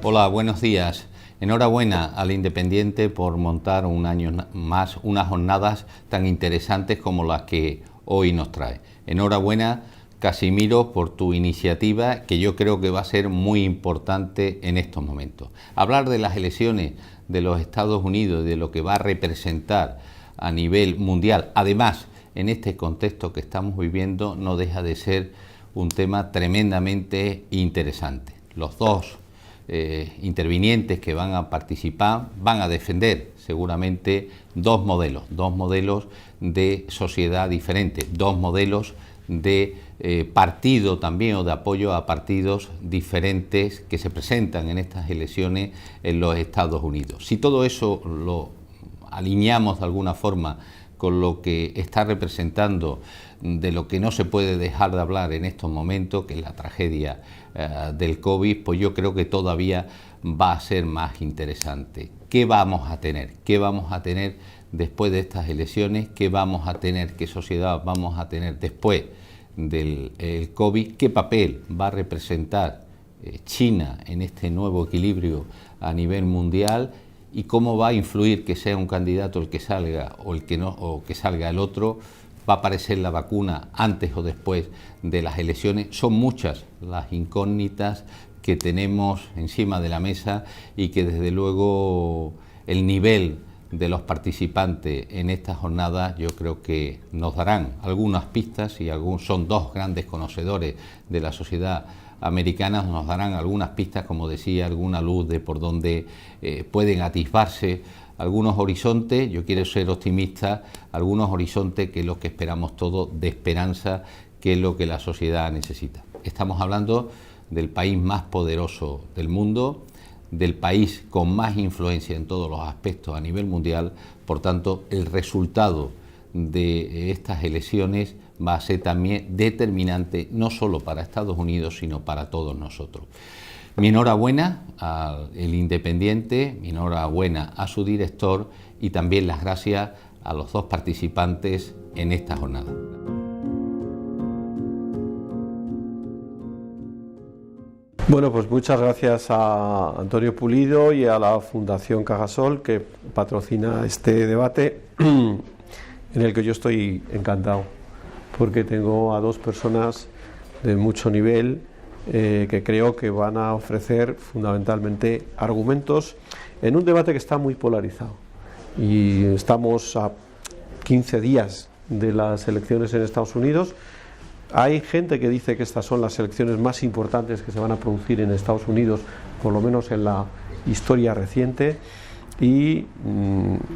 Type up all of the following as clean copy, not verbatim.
Hola, buenos días. Enhorabuena al Independiente por montar un año más unas jornadas tan interesantes como las que hoy nos trae. Enhorabuena, Casimiro, por tu iniciativa, que yo creo que va a ser muy importante en estos momentos. Hablar de las elecciones de los Estados Unidos y de lo que va a representar a nivel mundial, además en este contexto que estamos viviendo, no deja de ser un tema tremendamente interesante. Los dos intervinientes que van a participar van a defender seguramente dos modelos de sociedad diferentes, dos modelos de partido también o de apoyo a partidos diferentes que se presentan en estas elecciones en los Estados Unidos. Si todo eso lo alineamos de alguna forma con lo que está representando de lo que no se puede dejar de hablar en estos momentos, que es la tragedia del COVID, pues yo creo que todavía va a ser más interesante. ¿Qué vamos a tener? ¿Qué vamos a tener después de estas elecciones? ¿Qué vamos a tener? ¿Qué sociedad vamos a tener después del COVID? ¿Qué papel va a representar China en este nuevo equilibrio a nivel mundial? ¿Y cómo va a influir que sea un candidato el que salga o el que no, o que salga el otro? ¿Va a aparecer la vacuna antes o después de las elecciones? Son muchas las incógnitas que tenemos encima de la mesa y que desde luego el nivel de los participantes en esta jornada yo creo que nos darán algunas pistas, y son dos grandes conocedores de la sociedad americana, nos darán algunas pistas, como decía, alguna luz de por dónde pueden atisbarse algunos horizontes. Yo quiero ser optimista, algunos horizontes que es lo que esperamos todos, de esperanza, que es lo que la sociedad necesita. Estamos hablando del país más poderoso del mundo, del país con más influencia en todos los aspectos a nivel mundial. Por tanto, el resultado de estas elecciones va a ser también determinante, no solo para Estados Unidos, sino para todos nosotros. Mi enhorabuena al Independiente, mi enhorabuena a su director y también las gracias a los dos participantes en esta jornada. Bueno, pues muchas gracias a Antonio Pulido y a la Fundación Cajasol, que patrocina este debate, en el que yo estoy encantado, porque tengo a dos personas de mucho nivel que creo que van a ofrecer fundamentalmente argumentos en un debate que está muy polarizado. Y estamos a 15 días de las elecciones en Estados Unidos. Hay gente que dice que estas son las elecciones más importantes que se van a producir en Estados Unidos, por lo menos en la historia reciente. Y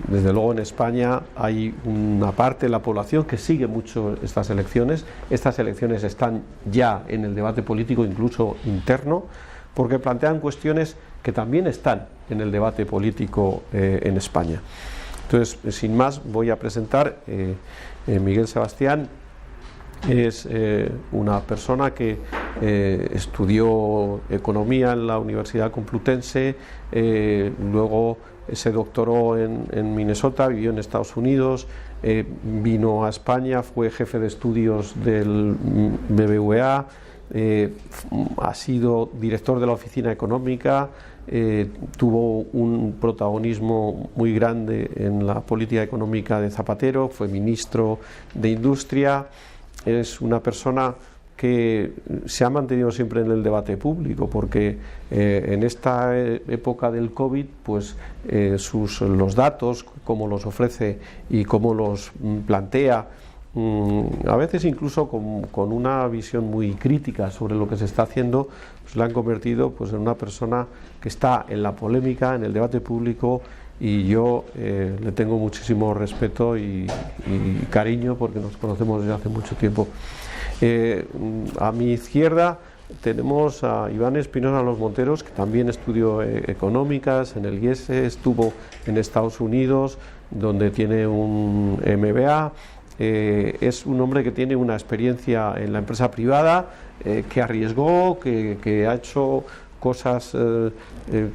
desde luego en España hay una parte de la población que sigue mucho estas elecciones. Estas elecciones están ya en el debate político, incluso interno, porque plantean cuestiones que también están en el debate político en España. Entonces, sin más, voy a presentar Miguel Sebastián. Es una persona que estudió economía en la Universidad Complutense, luego se doctoró en Minnesota, vivió en Estados Unidos, vino a España, fue jefe de estudios del BBVA, ha sido director de la oficina económica, tuvo un protagonismo muy grande en la política económica de Zapatero, fue ministro de Industria. Es una persona que se ha mantenido siempre en el debate público, porque en esta época del COVID, pues los datos, cómo los ofrece y cómo los plantea, a veces incluso con una visión muy crítica sobre lo que se está haciendo, pues la han convertido pues en una persona que está en la polémica, en el debate público, y yo le tengo muchísimo respeto y cariño, porque nos conocemos desde hace mucho tiempo. A mi izquierda tenemos a Iván Espinosa Los Monteros, que también estudió económicas en el IESE, estuvo en Estados Unidos, donde tiene un MBA. Es un hombre que tiene una experiencia en la empresa privada, que arriesgó, que ha hecho cosas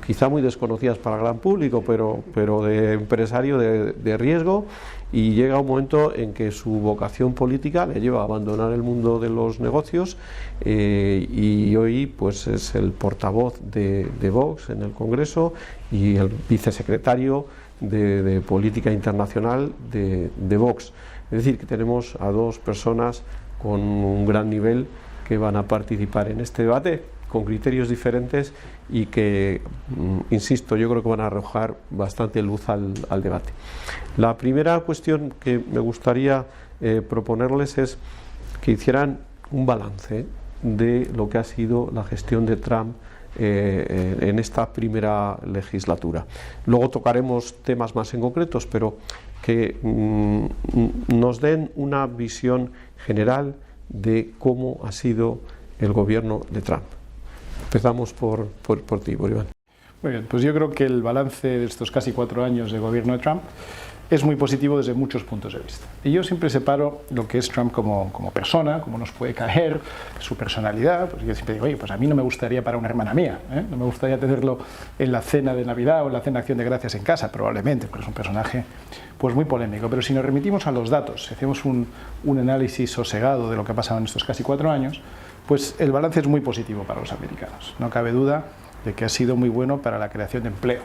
quizá muy desconocidas para el gran público, pero de empresario de riesgo, y llega un momento en que su vocación política le lleva a abandonar el mundo de los negocios, y hoy pues es el portavoz de Vox en el Congreso y el vicesecretario de Política Internacional de Vox. Es decir, que tenemos a dos personas con un gran nivel que van a participar en este debate, con criterios diferentes y que, insisto, yo creo que van a arrojar bastante luz al debate. La primera cuestión que me gustaría proponerles es que hicieran un balance de lo que ha sido la gestión de Trump en esta primera legislatura. Luego tocaremos temas más en concretos, pero que nos den una visión general de cómo ha sido el gobierno de Trump. Empezamos por ti, por Iván. Muy bien, pues yo creo que el balance de estos casi 4 años de gobierno de Trump es muy positivo desde muchos puntos de vista. Y yo siempre separo lo que es Trump como persona, cómo nos puede caer, su personalidad. Pues yo siempre digo, oye, pues a mí no me gustaría para una hermana mía, no me gustaría tenerlo en la cena de Navidad o en la cena de Acción de Gracias en casa, probablemente, porque es un personaje pues muy polémico. Pero si nos remitimos a los datos, si hacemos un análisis sosegado de lo que ha pasado en estos casi 4 años, pues el balance es muy positivo para los americanos. No cabe duda de que ha sido muy bueno para la creación de empleo.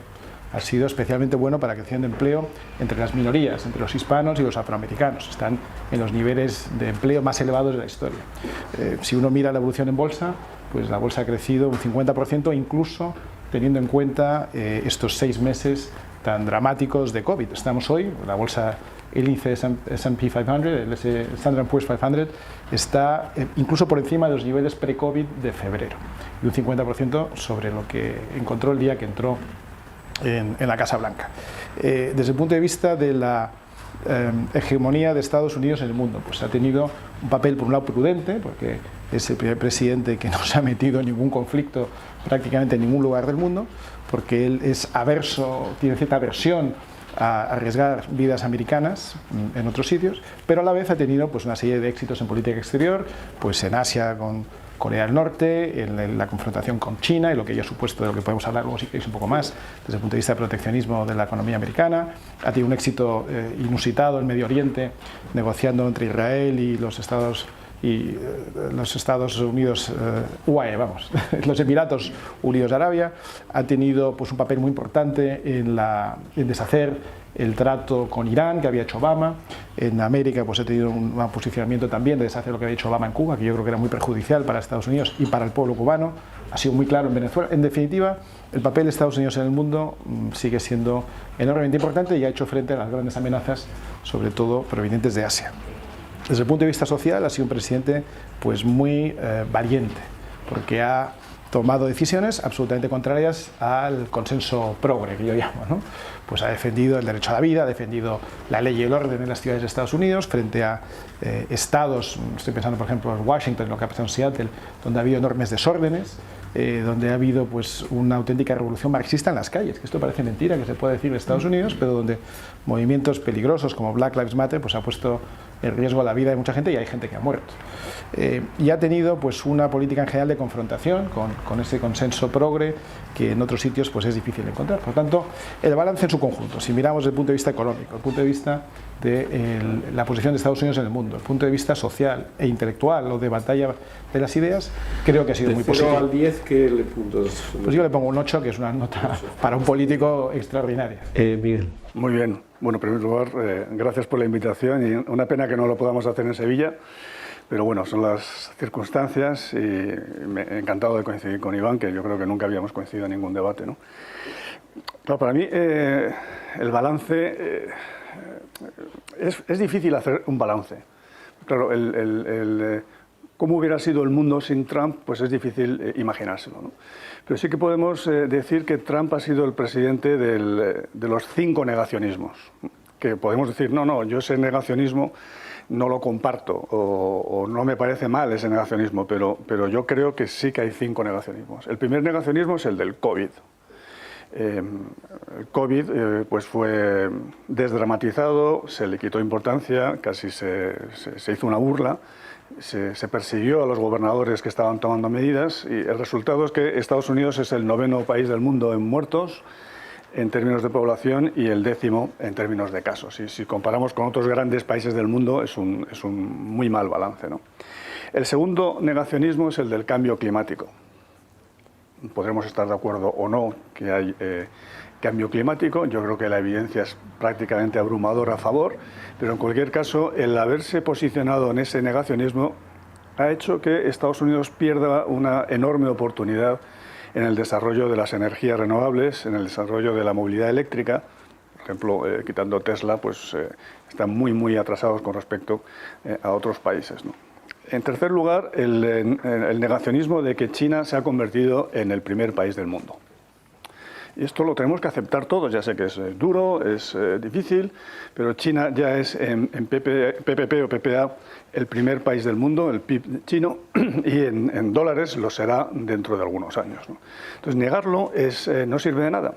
Ha sido especialmente bueno para la creación de empleo entre las minorías, entre los hispanos y los afroamericanos. Están en los niveles de empleo más elevados de la historia. Si uno mira la evolución en bolsa, pues la bolsa ha crecido un 50%, incluso teniendo en cuenta estos 6 meses tan dramáticos de COVID. Estamos hoy, la bolsa, el índice S&P 500, el Standard & Poor's 500, está incluso por encima de los niveles pre-COVID de febrero, y un 50% sobre lo que encontró el día que entró en la Casa Blanca. Desde el punto de vista de la hegemonía de Estados Unidos en el mundo, pues ha tenido un papel, por un lado, prudente, porque es el primer presidente que no se ha metido en ningún conflicto prácticamente en ningún lugar del mundo, porque él es averso, tiene cierta aversión a arriesgar vidas americanas en otros sitios, pero a la vez ha tenido pues una serie de éxitos en política exterior, pues en Asia con Corea del Norte, en la confrontación con China y lo que ello ha supuesto, de lo que podemos hablar luego si queréis un poco más desde el punto de vista de proteccionismo de la economía americana. Ha tenido un éxito inusitado en Medio Oriente, negociando entre Israel y los Estados Unidos, UAE, vamos, los Emiratos Unidos de Arabia. Ha tenido pues un papel muy importante en deshacer el trato con Irán que había hecho Obama. En América pues ha tenido un posicionamiento también de deshacer lo que había hecho Obama en Cuba, que yo creo que era muy perjudicial para Estados Unidos y para el pueblo cubano. Ha sido muy claro en Venezuela. En definitiva, el papel de Estados Unidos en el mundo sigue siendo enormemente importante y ha hecho frente a las grandes amenazas, sobre todo provenientes de Asia. Desde el punto de vista social ha sido un presidente pues muy valiente, porque ha tomado decisiones absolutamente contrarias al consenso progre, que yo llamo, ¿no? Pues ha defendido el derecho a la vida, ha defendido la ley y el orden en las ciudades de Estados Unidos frente a estados, estoy pensando por ejemplo en Washington, lo que ha pasado en Seattle, donde ha habido enormes desórdenes, donde ha habido pues una auténtica revolución marxista en las calles, que esto parece mentira que se pueda decir en Estados Unidos, pero donde movimientos peligrosos como Black Lives Matter pues ha puesto en riesgo la vida de mucha gente y hay gente que ha muerto. Y ha tenido pues una política en general de confrontación con ese consenso progre que en otros sitios pues es difícil de encontrar. Por tanto, el balance en su conjunto, si miramos desde el punto de vista económico, el punto de vista de la posición de Estados Unidos en el mundo, el punto de vista social e intelectual o de batalla de las ideas, creo que ha sido muy positivo. De 0 al 10, ¿qué le puntos? Pues yo le pongo un 8, que es una nota para un político extraordinaria. Miguel. Muy bien. Bueno, en primer lugar, gracias por la invitación y una pena que no lo podamos hacer en Sevilla, pero bueno, son las circunstancias y me he encantado de coincidir con Iván, que yo creo que nunca habíamos coincidido en ningún debate, ¿no? Claro, para mí el balance, es difícil hacer un balance. Claro, cómo hubiera sido el mundo sin Trump, pues es difícil imaginárselo, ¿no? Pero sí que podemos decir que Trump ha sido el presidente de los 5 negacionismos. Que podemos decir, no, yo ese negacionismo no lo comparto o no me parece mal ese negacionismo, pero yo creo que sí que hay 5 negacionismos. El primer negacionismo es el del COVID. El COVID pues fue desdramatizado, se le quitó importancia, casi se hizo una burla se persiguió a los gobernadores que estaban tomando medidas y el resultado es que Estados Unidos es el 9º país del mundo en muertos en términos de población y el 10º en términos de casos. Y si comparamos con otros grandes países del mundo es un muy mal balance, ¿no? El segundo negacionismo es el del cambio climático. Podremos estar de acuerdo o no que hay cambio climático, yo creo que la evidencia es prácticamente abrumadora a favor, pero en cualquier caso el haberse posicionado en ese negacionismo ha hecho que Estados Unidos pierda una enorme oportunidad en el desarrollo de las energías renovables, en el desarrollo de la movilidad eléctrica. Por ejemplo, quitando Tesla, pues están muy atrasados con respecto a otros países, ¿no? En tercer lugar, el negacionismo de que China se ha convertido en el primer país del mundo. Y esto lo tenemos que aceptar todos, ya sé que es duro, es difícil, pero China ya es en PPP o PPA el primer país del mundo, el PIB chino, y en dólares lo será dentro de algunos años, ¿no? Entonces, negarlo no sirve de nada.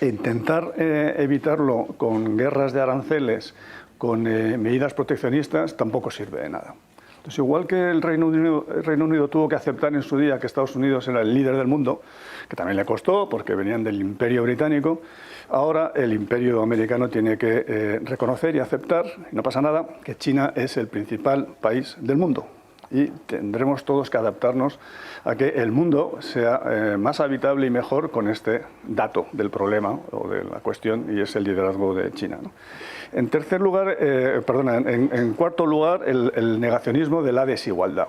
Intentar evitarlo con guerras de aranceles, con medidas proteccionistas, tampoco sirve de nada. Entonces, igual que el Reino Unido tuvo que aceptar en su día que Estados Unidos era el líder del mundo, que también le costó porque venían del Imperio Británico, ahora el Imperio americano tiene que reconocer y aceptar, y no pasa nada, que China es el principal país del mundo. Y tendremos todos que adaptarnos a que el mundo sea más habitable y mejor con este dato del problema o de la cuestión, y es el liderazgo de China, ¿no? En tercer lugar, en cuarto lugar, el negacionismo de la desigualdad.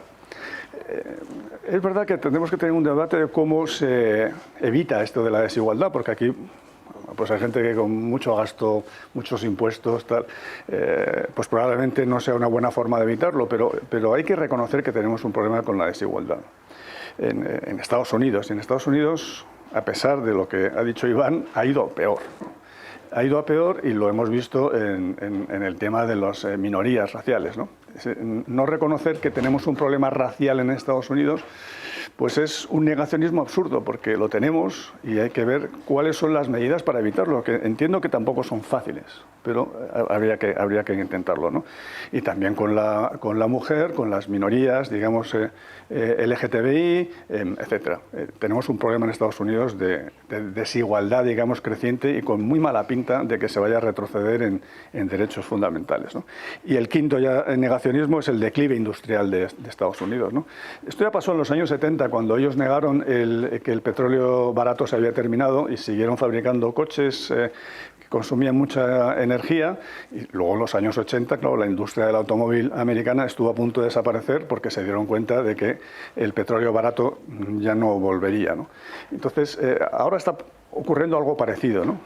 Es verdad que tendremos que tener un debate de cómo se evita esto de la desigualdad, porque aquí pues hay gente que con mucho gasto, muchos impuestos, tal, pues probablemente no sea una buena forma de evitarlo, pero hay que reconocer que tenemos un problema con la desigualdad. En Estados Unidos, a pesar de lo que ha dicho Iván, ha ido peor. Ha ido a peor y lo hemos visto en el tema de las minorías raciales, ¿no? No reconocer que tenemos un problema racial en Estados Unidos, pues es un negacionismo absurdo, porque lo tenemos y hay que ver cuáles son las medidas para evitarlo, que entiendo que tampoco son fáciles, pero habría que intentarlo, ¿no? Y también con la mujer, con las minorías, digamos, LGTBI, etcétera. Tenemos un problema en Estados Unidos de desigualdad, digamos, creciente y con muy mala pinta de que se vaya a retroceder en derechos fundamentales, ¿no? Y el quinto ya negacionismo es el declive industrial de Estados Unidos, ¿no? Esto ya pasó en los años 70, cuando ellos negaron que el petróleo barato se había terminado y siguieron fabricando coches que consumían mucha energía, y luego en los años 80, claro, la industria del automóvil americana estuvo a punto de desaparecer porque se dieron cuenta de que el petróleo barato ya no volvería, ¿no? Entonces, ahora está ocurriendo algo parecido, ¿no?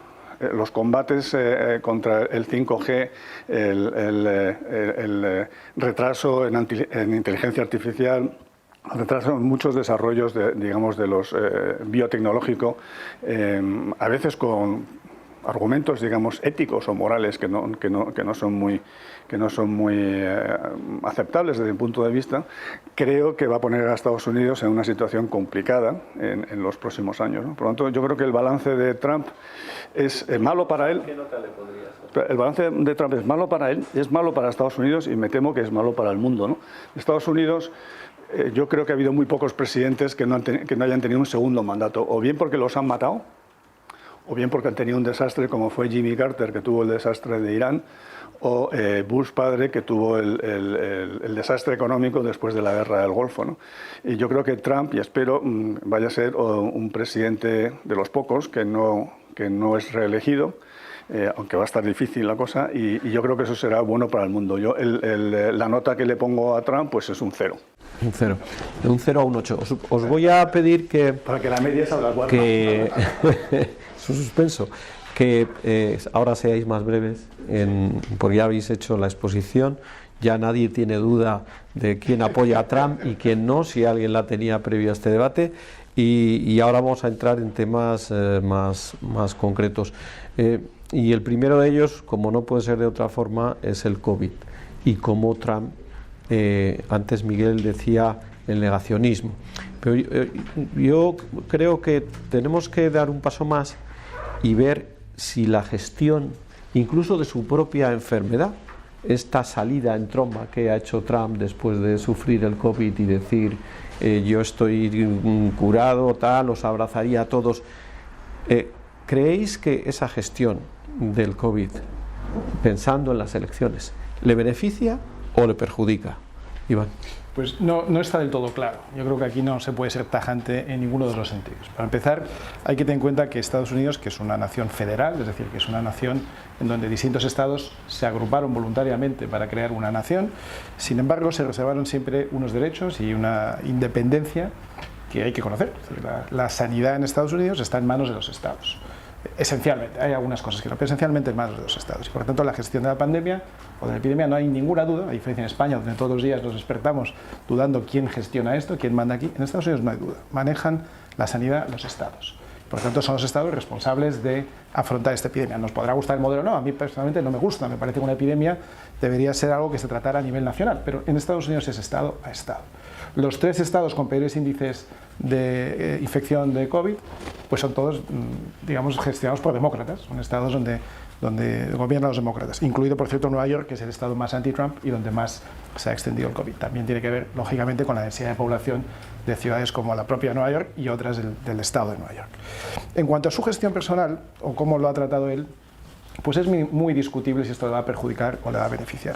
Los combates contra el 5G, el retraso en inteligencia artificial, retraso en muchos desarrollos de los biotecnológico, a veces con argumentos, digamos, éticos o morales que no son muy aceptables desde mi punto de vista. Creo que va a poner a Estados Unidos en una situación complicada en los próximos años, ¿no? Por lo tanto, yo creo que el balance de Trump es malo para él. ¿Qué nota le podrías dar? El balance de Trump es malo para él, es malo para Estados Unidos y me temo que es malo para el mundo, ¿no? Estados Unidos, yo creo que ha habido muy pocos presidentes que no hayan tenido un segundo mandato, o bien porque los han matado, o bien porque han tenido un desastre como fue Jimmy Carter, que tuvo el desastre de Irán, o Bush padre, que tuvo el desastre económico después de la guerra del Golfo, ¿no? Y yo creo que Trump, y espero, vaya a ser un presidente de los pocos que no es reelegido, aunque va a estar difícil la cosa, y yo creo que eso será bueno para el mundo. Yo la nota que le pongo a Trump pues es un 0. Un 0. De un 0 a un 8. Os voy a pedir que... Para que la media salga 4. Que... es un suspenso. Que ahora seáis más breves, porque ya habéis hecho la exposición. Ya nadie tiene duda de quién apoya a Trump y quién no, si alguien la tenía previo a este debate. Y ahora vamos a entrar en temas más concretos. Y el primero de ellos, como no puede ser de otra forma, es el COVID. Y cómo Trump... antes Miguel decía el negacionismo, pero yo creo que tenemos que dar un paso más y ver si la gestión incluso de su propia enfermedad, esta salida en tromba que ha hecho Trump después de sufrir el COVID y decir yo estoy curado, tal, os abrazaría a todos. ¿Creéis que esa gestión del COVID, pensando en las elecciones, le beneficia o le perjudica? Iván. Pues no está del todo claro. Yo creo que aquí no se puede ser tajante en ninguno de los sentidos. Para empezar, hay que tener en cuenta que Estados Unidos, que es una nación federal, es decir, que es una nación en donde distintos estados se agruparon voluntariamente para crear una nación, sin embargo, se reservaron siempre unos derechos y una independencia que hay que conocer. Es decir, la sanidad en Estados Unidos está en manos de los estados. Esencialmente, hay algunas cosas que no, pero esencialmente en manos de los estados. Y por lo tanto, la gestión de la pandemia o de la epidemia no hay ninguna duda, a diferencia en España, donde todos los días nos despertamos dudando quién gestiona esto, quién manda aquí. En Estados Unidos no hay duda, manejan la sanidad los estados. Por lo tanto, son los estados responsables de afrontar esta epidemia. Nos podrá gustar el modelo o no, a mí personalmente no me gusta, me parece que una epidemia debería ser algo que se tratara a nivel nacional, pero en Estados Unidos es estado a estado. Los 3 estados con peores índices de infección de COVID, pues son todos, digamos, gestionados por demócratas, son estados donde gobiernan los demócratas, incluido, por cierto, Nueva York, que es el estado más anti-Trump y donde más se ha extendido el COVID. También tiene que ver, lógicamente, con la densidad de población de ciudades como la propia Nueva York y otras del estado de Nueva York. En cuanto a su gestión personal, o cómo lo ha tratado él, pues es muy discutible si esto le va a perjudicar o le va a beneficiar.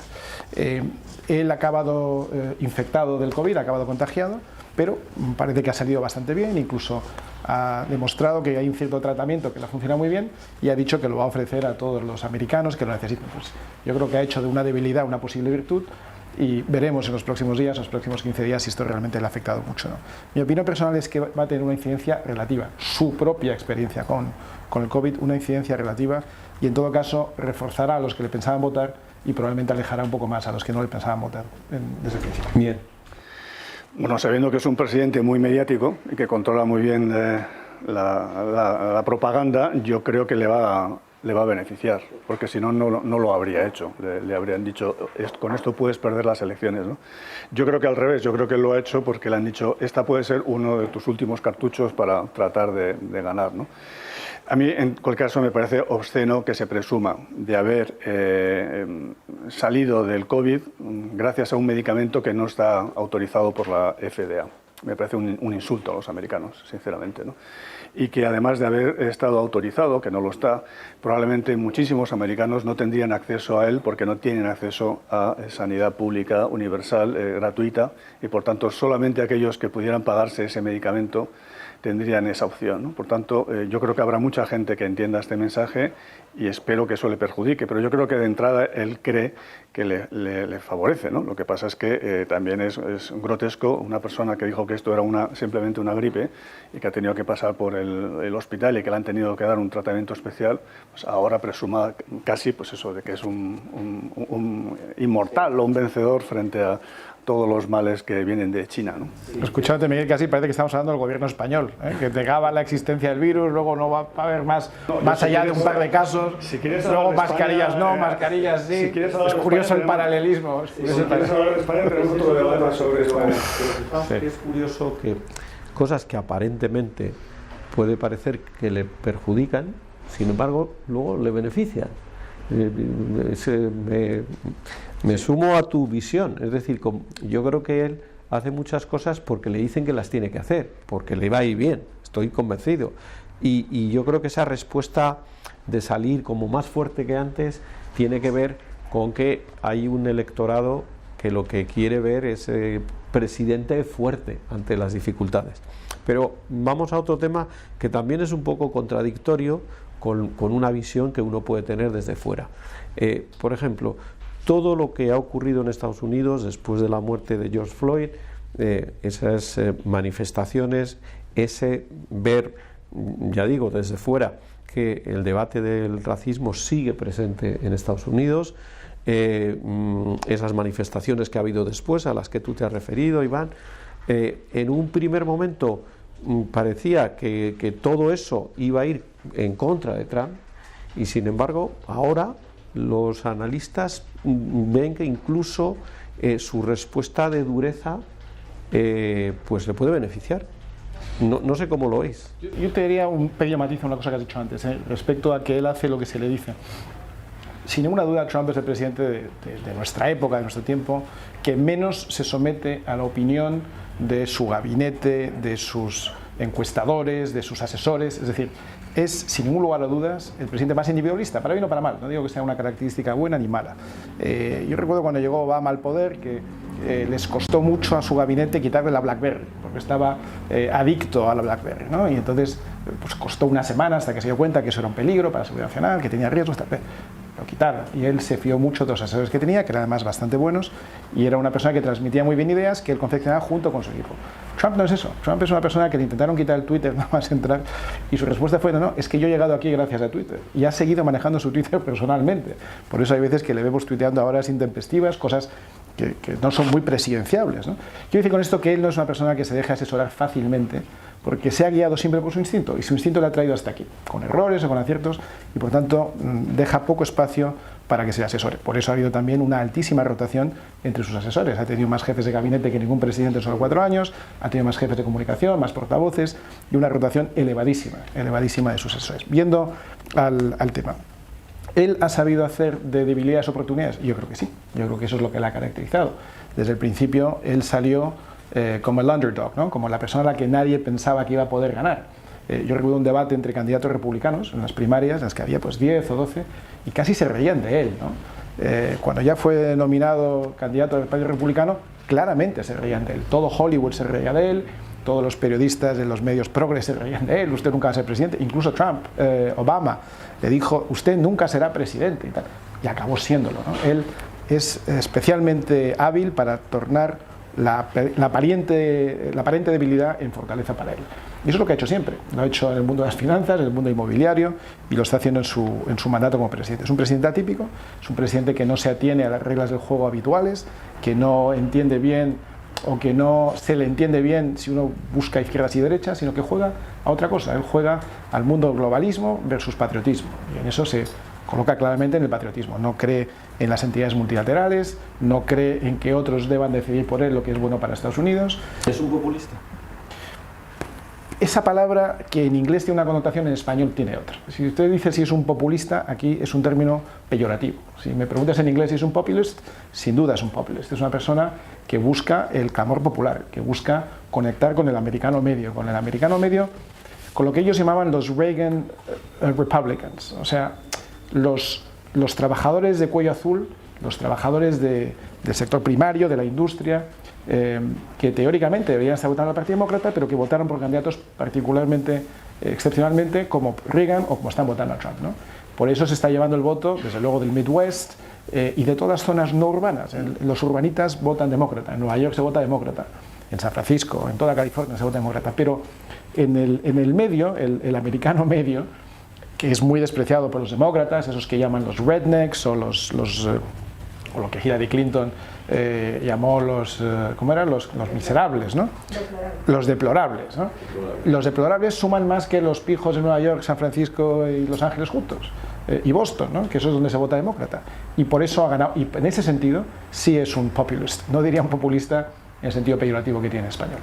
Él ha acabado infectado del COVID, ha acabado contagiado, pero parece que ha salido bastante bien, incluso ha demostrado que hay un cierto tratamiento que le funciona muy bien y ha dicho que lo va a ofrecer a todos los americanos que lo necesiten. Pues yo creo que ha hecho de una debilidad una posible virtud y veremos en los próximos días, los próximos 15 días, si esto realmente le ha afectado mucho o no. Mi opinión personal es que va a tener una incidencia relativa, su propia experiencia con el COVID, una incidencia relativa, y en todo caso reforzará a los que le pensaban votar y probablemente alejará un poco más a los que no le pensaban votar desde el principio. Bien. Bueno, sabiendo que es un presidente muy mediático y que controla muy bien la propaganda, yo creo que le va a beneficiar, porque si no, no lo habría hecho. Le habrían dicho, con esto puedes perder las elecciones, ¿no? Yo creo que al revés, yo creo que lo ha hecho porque le han dicho, esta puede ser uno de tus últimos cartuchos para tratar de ganar, ¿no? A mí, en cualquier caso, me parece obsceno que se presuma de haber salido del COVID gracias a un medicamento que no está autorizado por la FDA. Me parece un insulto a los americanos, sinceramente, ¿no? Y que además de haber estado autorizado, que no lo está, probablemente muchísimos americanos no tendrían acceso a él porque no tienen acceso a sanidad pública universal, gratuita, y por tanto solamente aquellos que pudieran pagarse ese medicamento tendrían esa opción, ¿no? Por tanto, yo creo que habrá mucha gente que entienda este mensaje y espero que eso le perjudique, pero yo creo que de entrada él cree que le favorece, ¿no? Lo que pasa es que también es grotesco una persona que dijo que esto era simplemente una gripe y que ha tenido que pasar por el hospital y que le han tenido que dar un tratamiento especial, pues ahora presuma casi pues eso, de que es un inmortal o un vencedor frente a todos los males que vienen de China, ¿no? Escuchándote, Miguel, casi parece que estamos hablando del gobierno español, que negaba la existencia del virus, luego no va a haber más allá de un par de casos, luego mascarillas España, no, mascarillas sí. Si es curioso el paralelismo. Si quieres hablar de España, tenemos otro debate sobre España. Es curioso que cosas que aparentemente puede parecer que le perjudican, sin embargo, luego le benefician. Me sumo a tu visión, es decir, yo creo que él hace muchas cosas porque le dicen que las tiene que hacer, porque le va a ir bien, estoy convencido, y yo creo que esa respuesta de salir como más fuerte que antes tiene que ver con que hay un electorado que lo que quiere ver es presidente fuerte ante las dificultades. Pero vamos a otro tema que también es un poco contradictorio con una visión que uno puede tener desde fuera. Por ejemplo, todo lo que ha ocurrido en Estados Unidos después de la muerte de George Floyd, esas manifestaciones, ese ver, ya digo, desde fuera, que el debate del racismo sigue presente en Estados Unidos, esas manifestaciones que ha habido después, a las que tú te has referido, Iván, en un primer momento parecía que todo eso iba a ir en contra de Trump, y sin embargo ahora los analistas ven que incluso su respuesta de dureza pues le puede beneficiar. No sé cómo lo veis. Yo te diría un pequeño matiz a una cosa que has dicho antes, respecto a que él hace lo que se le dice. sin ninguna duda, Trump es el presidente de nuestra época, de nuestro tiempo, que menos se somete a la opinión de su gabinete, de sus encuestadores, de sus asesores. Es decir, es, sin ningún lugar a dudas, el presidente más individualista, para bien o para mal. No digo que sea una característica buena ni mala. Yo recuerdo cuando llegó Obama al poder que les costó mucho a su gabinete quitarle la BlackBerry, porque estaba adicto a la BlackBerry, ¿no? Y entonces pues costó una semana hasta que se dio cuenta que eso era un peligro para la seguridad nacional, que tenía riesgos, tal. Lo quitaron. Y él se fió mucho de los asesores que tenía, que eran además bastante buenos, y era una persona que transmitía muy bien ideas que él confeccionaba junto con su equipo. Trump no es eso. Trump es una persona que le intentaron quitar el Twitter nada más entrar, y su respuesta fue: no, es que yo he llegado aquí gracias a Twitter. Y ha seguido manejando su Twitter personalmente. Por eso hay veces que le vemos tuiteando a horas intempestivas, cosas que no son muy presidenciables, ¿no? Quiero decir con esto que él no es una persona que se deje asesorar fácilmente, porque se ha guiado siempre por su instinto, y su instinto le ha traído hasta aquí, con errores o con aciertos, y por tanto deja poco espacio para que se asesore. Por eso ha habido también una altísima rotación entre sus asesores. Ha tenido más jefes de gabinete que ningún presidente en solo 4 años, ha tenido más jefes de comunicación, más portavoces, y una rotación elevadísima de sus asesores. Viendo al tema. ¿Él ha sabido hacer de debilidades oportunidades? Yo creo que sí. Yo creo que eso es lo que le ha caracterizado. Desde el principio él salió como el underdog, ¿no? Como la persona a la que nadie pensaba que iba a poder ganar. Yo recuerdo un debate entre candidatos republicanos en las primarias, en las que había pues 10 o 12, y casi se reían de él, ¿no? Cuando ya fue nominado candidato del Partido Republicano, claramente se reían de él. Todo Hollywood se reía de él, todos los periodistas de los medios progres se reían de él: usted nunca va a ser presidente. Incluso Trump, Obama, le dijo: usted nunca será presidente, y tal. Y acabó siéndolo, ¿no? Él es especialmente hábil para tornar la aparente debilidad en fortaleza para él. Y eso es lo que ha hecho siempre. Lo ha hecho en el mundo de las finanzas, en el mundo inmobiliario, y lo está haciendo en su mandato como presidente. Es un presidente atípico, es un presidente que no se atiene a las reglas del juego habituales, que no entiende bien, o que no se le entiende bien si uno busca izquierdas y derechas, sino que juega a otra cosa. Él juega al mundo globalismo versus patriotismo, y en eso se coloca claramente en el patriotismo. No cree en las entidades multilaterales, no cree en que otros deban decidir por él lo que es bueno para Estados Unidos. ¿Es un populista? Esa palabra, que en inglés tiene una connotación, en español tiene otra. Si usted dice si es un populista, aquí es un término peyorativo. Si me preguntas en inglés si es un populist, sin duda es un populist. Es una persona que busca el clamor popular, que busca conectar con el americano medio, con lo que ellos llamaban los Reagan Republicans, o sea, los trabajadores de cuello azul, los trabajadores del sector primario, de la industria, que teóricamente deberían estar votando al Partido Demócrata, pero que votaron por candidatos particularmente, excepcionalmente, como Reagan o como están votando a Trump, ¿no? Por eso se está llevando el voto, desde luego, del Midwest y de todas zonas no urbanas. Los urbanitas votan demócrata, en Nueva York se vota demócrata, en San Francisco, en toda California se vota demócrata, pero en el medio, el americano medio, que es muy despreciado por los demócratas, esos que llaman los rednecks, o o lo que Hillary Clinton llamó ¿cómo eran? Los miserables, ¿no? Los deplorables, ¿no? Los deplorables suman más que los pijos de Nueva York, San Francisco y Los Ángeles juntos, y Boston, ¿no? Que eso es donde se vota demócrata. Y por eso ha ganado, y en ese sentido sí es un populist. No diría un populista en el sentido peyorativo que tiene en español.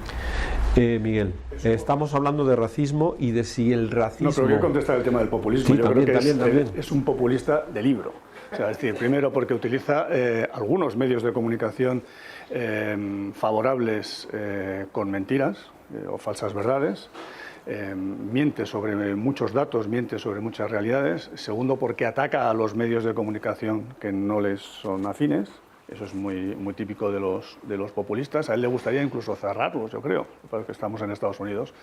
Miguel, estamos hablando de racismo y de si el racismo... No, pero quiero contestar el tema del populismo. Sí, yo también, creo que también. es un populista de libro. O sea, es decir, primero porque utiliza algunos medios de comunicación favorables con mentiras o falsas verdades. Miente sobre muchos datos, miente sobre muchas realidades. Segundo, porque ataca a los medios de comunicación que no les son afines. Eso es muy típico de los populistas. A él le gustaría incluso cerrarlos, yo creo, porque estamos en Estados Unidos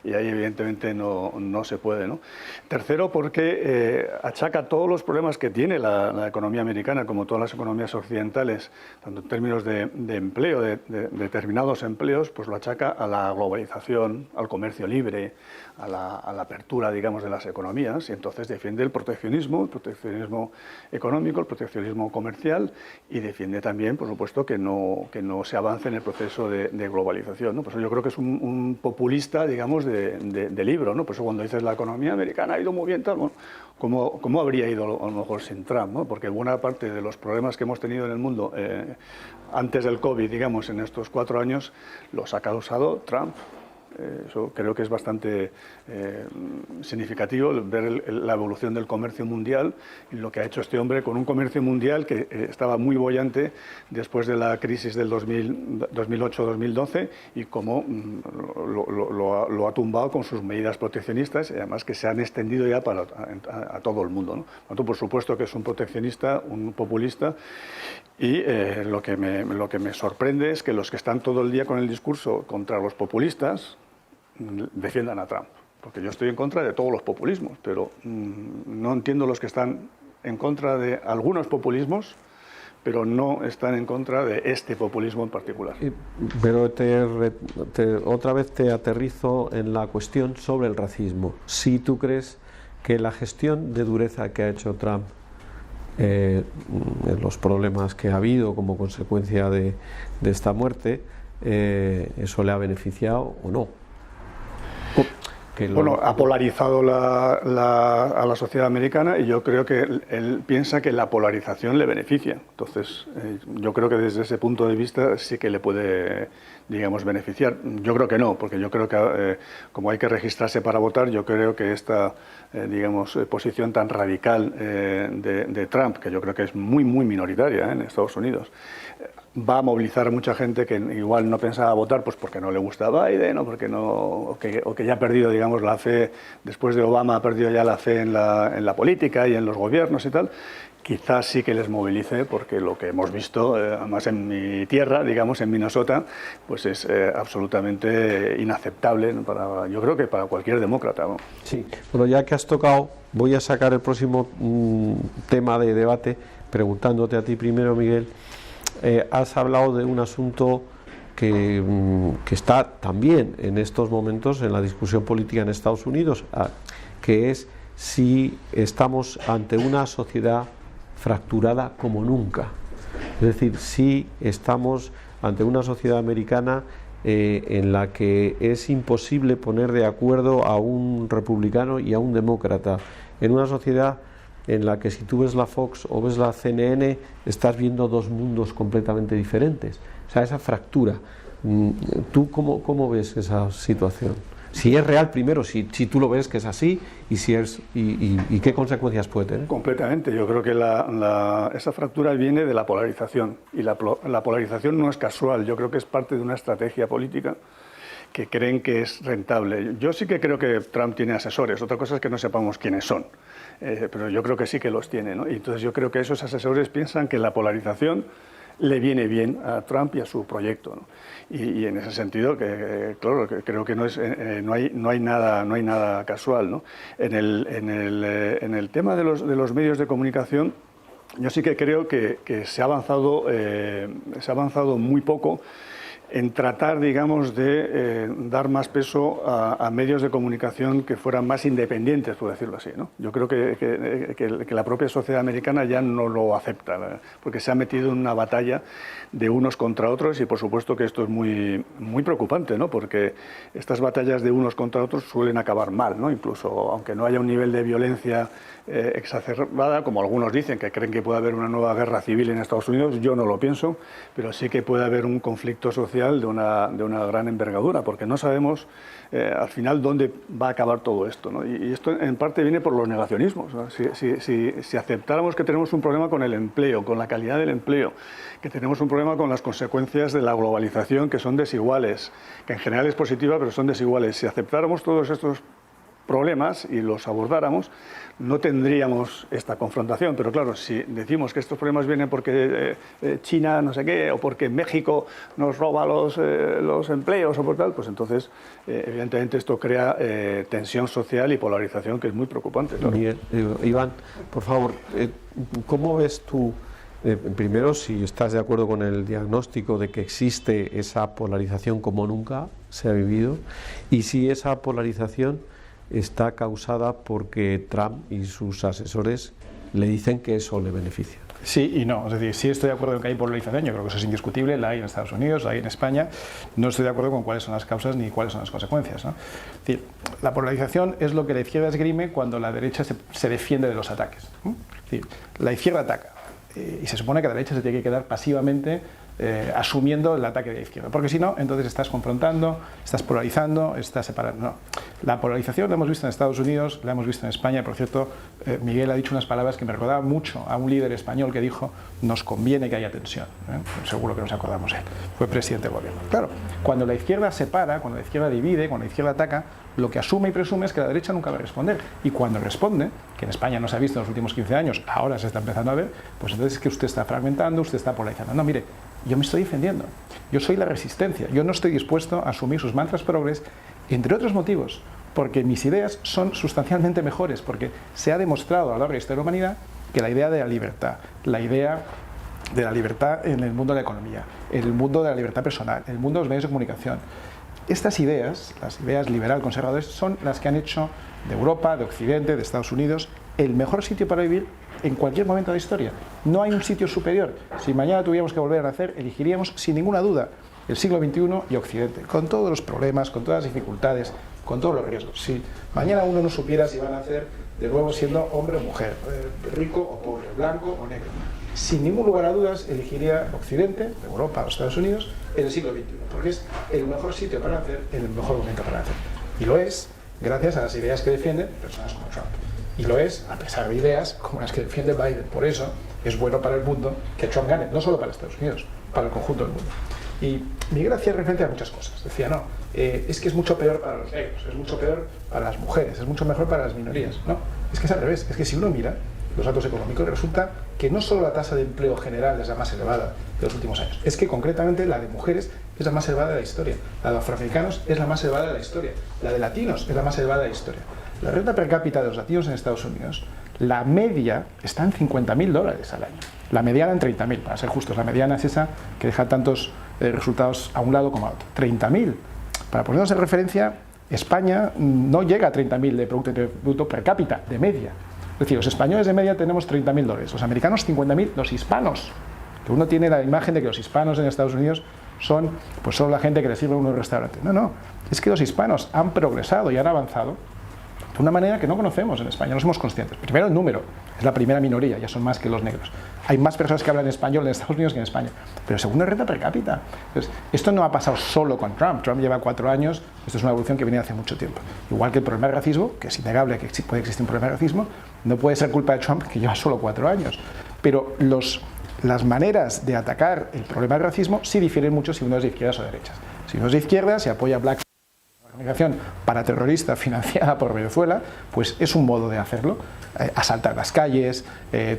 y ahí evidentemente no se puede, ¿no? Tercero, porque achaca todos los problemas que tiene la economía americana, como todas las economías occidentales, tanto en términos de empleo, de determinados empleos, pues lo achaca a la globalización, al comercio libre, a la apertura, digamos, de las economías, y entonces defiende el proteccionismo económico, el proteccionismo comercial, y defiende también, por supuesto, que no se avance en el proceso de globalización, ¿no? Por eso yo creo que es un populista, digamos, de libro, ¿no? Por eso cuando dices la economía americana ha ido muy bien, tal, bueno, ¿cómo habría ido a lo mejor sin Trump, ¿no? Porque buena parte de los problemas que hemos tenido en el mundo antes del COVID, digamos, en estos 4 años, los ha causado Trump. Eso creo que es bastante significativo, ver la evolución del comercio mundial y lo que ha hecho este hombre con un comercio mundial que estaba muy boyante después de la crisis del 2008-2012 y cómo lo ha tumbado con sus medidas proteccionistas, y además que se han extendido ya a todo el mundo, ¿no? Por supuesto que es un proteccionista, un populista, y lo que me sorprende es que los que están todo el día con el discurso contra los populistas defiendan a Trump, porque yo estoy en contra de todos los populismos, pero no entiendo los que están en contra de algunos populismos, pero no están en contra de este populismo en particular. Pero otra vez te aterrizo en la cuestión sobre el racismo. Si tú crees que la gestión de dureza que ha hecho Trump, los problemas que ha habido como consecuencia de esta muerte, eso le ha beneficiado o no. Bueno, ha polarizado a la sociedad americana, y yo creo que él piensa que la polarización le beneficia. Entonces, yo creo que desde ese punto de vista sí que le puede, digamos, beneficiar. Yo creo que no, porque yo creo que como hay que registrarse para votar, yo creo que esta, digamos, posición tan radical de Trump, que yo creo que es muy, muy minoritaria en Estados Unidos, va a movilizar a mucha gente que igual no pensaba votar pues porque no le gusta Biden, o porque o que ya ha perdido, digamos, la fe, después de Obama ha perdido ya la fe en la política y en los gobiernos y tal. Quizás sí que les movilice, porque lo que hemos visto, además en mi tierra, digamos, en Minnesota, pues es absolutamente inaceptable, ¿no? Yo creo que para cualquier demócrata, ¿no? Sí, bueno, ya que has tocado, voy a sacar el próximo tema de debate, preguntándote a ti primero, Miguel. Has hablado de un asunto que está también en estos momentos en la discusión política en Estados Unidos, que es si estamos ante una sociedad fracturada como nunca. Es decir, si estamos ante una sociedad americana en la que es imposible poner de acuerdo a un republicano y a un demócrata, en una sociedad en la que si tú ves la Fox o ves la CNN estás viendo dos mundos completamente diferentes. O sea, esa fractura. ¿Tú cómo ves esa situación? Si es real primero, si tú lo ves que es así, y qué consecuencias puede tener. Completamente. Yo creo que esa fractura viene de la polarización, y la polarización no es casual. Yo creo que es parte de una estrategia política que creen que es rentable. Yo sí que creo que Trump tiene asesores, otra cosa es que no sepamos quiénes son, pero yo creo que sí que los tiene, ¿no? Y entonces yo creo que esos asesores piensan que la polarización le viene bien a Trump y a su proyecto, ¿no? Y en ese sentido, claro, creo que no hay nada casual, ¿no? En el tema de los medios de comunicación, yo sí que creo que se ha avanzado muy poco en tratar, digamos, de dar más peso a medios de comunicación que fueran más independientes, por decirlo así, ¿no? Yo creo que la propia sociedad americana ya no lo acepta, porque se ha metido en una batalla de unos contra otros, y por supuesto que esto es muy, muy preocupante, ¿no? Porque estas batallas de unos contra otros suelen acabar mal, ¿no? Incluso aunque no haya un nivel de violencia exacerbada, como algunos dicen, que creen que puede haber una nueva guerra civil en Estados Unidos, yo no lo pienso, pero sí que puede haber un conflicto social de una gran envergadura, porque no sabemos al final dónde va a acabar todo esto, ¿no? Y esto en parte viene por los negacionismos, ¿no? Si aceptáramos que tenemos un problema con el empleo, con la calidad del empleo, que tenemos un problema con las consecuencias de la globalización, que son desiguales, que en general es positiva, pero son desiguales, si aceptáramos todos estos problemas y los abordáramos, no tendríamos esta confrontación. Pero claro, si decimos que estos problemas vienen porque China no sé qué, o porque México nos roba los empleos o por tal, pues entonces evidentemente esto crea tensión social y polarización, que es muy preocupante, ¿no? Miguel, Iván, por favor, ¿cómo ves tú, primero, si estás de acuerdo con el diagnóstico de que existe esa polarización como nunca se ha vivido, y si esa polarización está causada porque Trump y sus asesores le dicen que eso le beneficia? Sí y no, es decir, sí estoy de acuerdo en que hay polarización, yo creo que eso es indiscutible, la hay en Estados Unidos, la hay en España. No estoy de acuerdo con cuáles son las causas ni cuáles son las consecuencias, ¿no? Es decir, la polarización es lo que la izquierda esgrime cuando la derecha se defiende de los ataques, ¿no? Es decir, la izquierda ataca, y se supone que la derecha se tiene que quedar pasivamente asumiendo el ataque de la izquierda, porque si no, entonces estás confrontando, estás polarizando, estás separando. No. La polarización la hemos visto en Estados Unidos, la hemos visto en España. Por cierto, Miguel ha dicho unas palabras que me recordaban mucho a un líder español que dijo: nos conviene que haya tensión. Seguro que nos acordamos de él, fue presidente del gobierno. Claro, cuando la izquierda separa, cuando la izquierda divide, cuando la izquierda ataca, lo que asume y presume es que la derecha nunca va a responder, y cuando responde, que en España no se ha visto en los últimos 15 años, ahora se está empezando a ver, pues entonces es que usted está fragmentando, usted está polarizando. No, mire, yo me estoy defendiendo, yo soy la resistencia, yo no estoy dispuesto a asumir sus mantras progres, entre otros motivos, porque mis ideas son sustancialmente mejores, porque se ha demostrado a lo largo de la historia de la humanidad que la idea de la libertad, la idea de la libertad en el mundo de la economía, el mundo de la libertad personal, el mundo de los medios de comunicación, estas ideas, las ideas liberal conservadoras, son las que han hecho de Europa, de Occidente, de Estados Unidos, el mejor sitio para vivir en cualquier momento de la historia. No hay un sitio superior. Si mañana tuviéramos que volver a nacer, elegiríamos sin ninguna duda el siglo XXI y Occidente, con todos los problemas, con todas las dificultades, con todos los riesgos. Si mañana uno no supiera si va a nacer de nuevo siendo hombre o mujer, rico o pobre, blanco o negro, sin ningún lugar a dudas elegiría Occidente, Europa o Estados Unidos en el siglo XXI, porque es el mejor sitio para nacer, en el mejor momento para nacer. Y lo es gracias a las ideas que defienden personas como Trump. Y lo es a pesar de ideas como las que defiende Biden. Por eso es bueno para el mundo que Trump gane, no solo para Estados Unidos, para el conjunto del mundo. Y Miguel hacía referencia a muchas cosas. Decía, no, es que es mucho peor para los negros, es mucho peor para las mujeres, es mucho mejor para las minorías. No, es que es al revés. Es que si uno mira los datos económicos, resulta que no solo la tasa de empleo general es la más elevada de los últimos años, es que concretamente la de mujeres es la más elevada de la historia, la de afroamericanos es la más elevada de la historia, la de latinos es la más elevada de la historia. La renta per cápita de los latinos en Estados Unidos, la media está en $50.000 al año, la mediana en 30.000, para ser justos. La mediana es esa que deja tantos resultados a un lado como a otro. 30.000. Para ponernos en referencia, España no llega a 30.000 de Producto Interior Bruto per cápita, de media. Es decir, los españoles de media tenemos $30.000, los americanos 50.000, los hispanos, que uno tiene la imagen de que los hispanos en Estados Unidos son pues solo la gente que le sirve en un restaurante. No, no, es que los hispanos han progresado y han avanzado de una manera que no conocemos en España, no somos conscientes. Primero el número, es la primera minoría, ya son más que los negros. Hay más personas que hablan español en Estados Unidos que en España. Pero segundo, renta per cápita. Entonces, esto no ha pasado solo con Trump. Trump lleva 4 años, esto es una evolución que viene hace mucho tiempo. Igual que el problema del racismo, que es innegable que puede existir un problema de racismo, no puede ser culpa de Trump, que lleva solo 4 años. Pero las maneras de atacar el problema del racismo sí difieren mucho si uno es de izquierdas o de derechas. Si uno es de izquierdas, se apoya a Black organización paraterrorista financiada por Venezuela, pues es un modo de hacerlo. Asaltar las calles,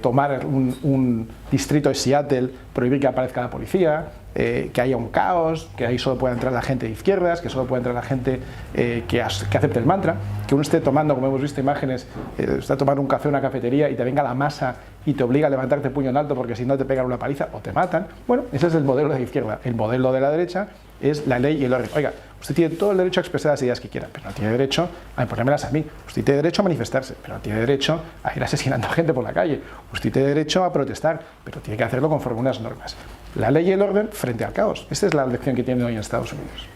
tomar un distrito de Seattle, prohibir que aparezca la policía, que haya un caos, que ahí solo pueda entrar la gente de izquierdas, que solo pueda entrar la gente que acepte el mantra, que uno esté tomando, como hemos visto imágenes, está tomando un café en una cafetería y te venga la masa y te obliga a levantarte puño en alto porque si no te pegan una paliza o te matan. Bueno, ese es el modelo de la izquierda. El modelo de la derecha es la ley y el orden. Oiga, usted tiene todo el derecho a expresar las ideas que quiera, pero no tiene derecho a imponérmelas a mí. Usted tiene derecho a manifestarse, pero no tiene derecho a ir asesinando a gente por la calle. Usted tiene derecho a protestar, pero tiene que hacerlo conforme unas normas. La ley y el orden frente al caos. Esta es la lección que tienen hoy en Estados Unidos.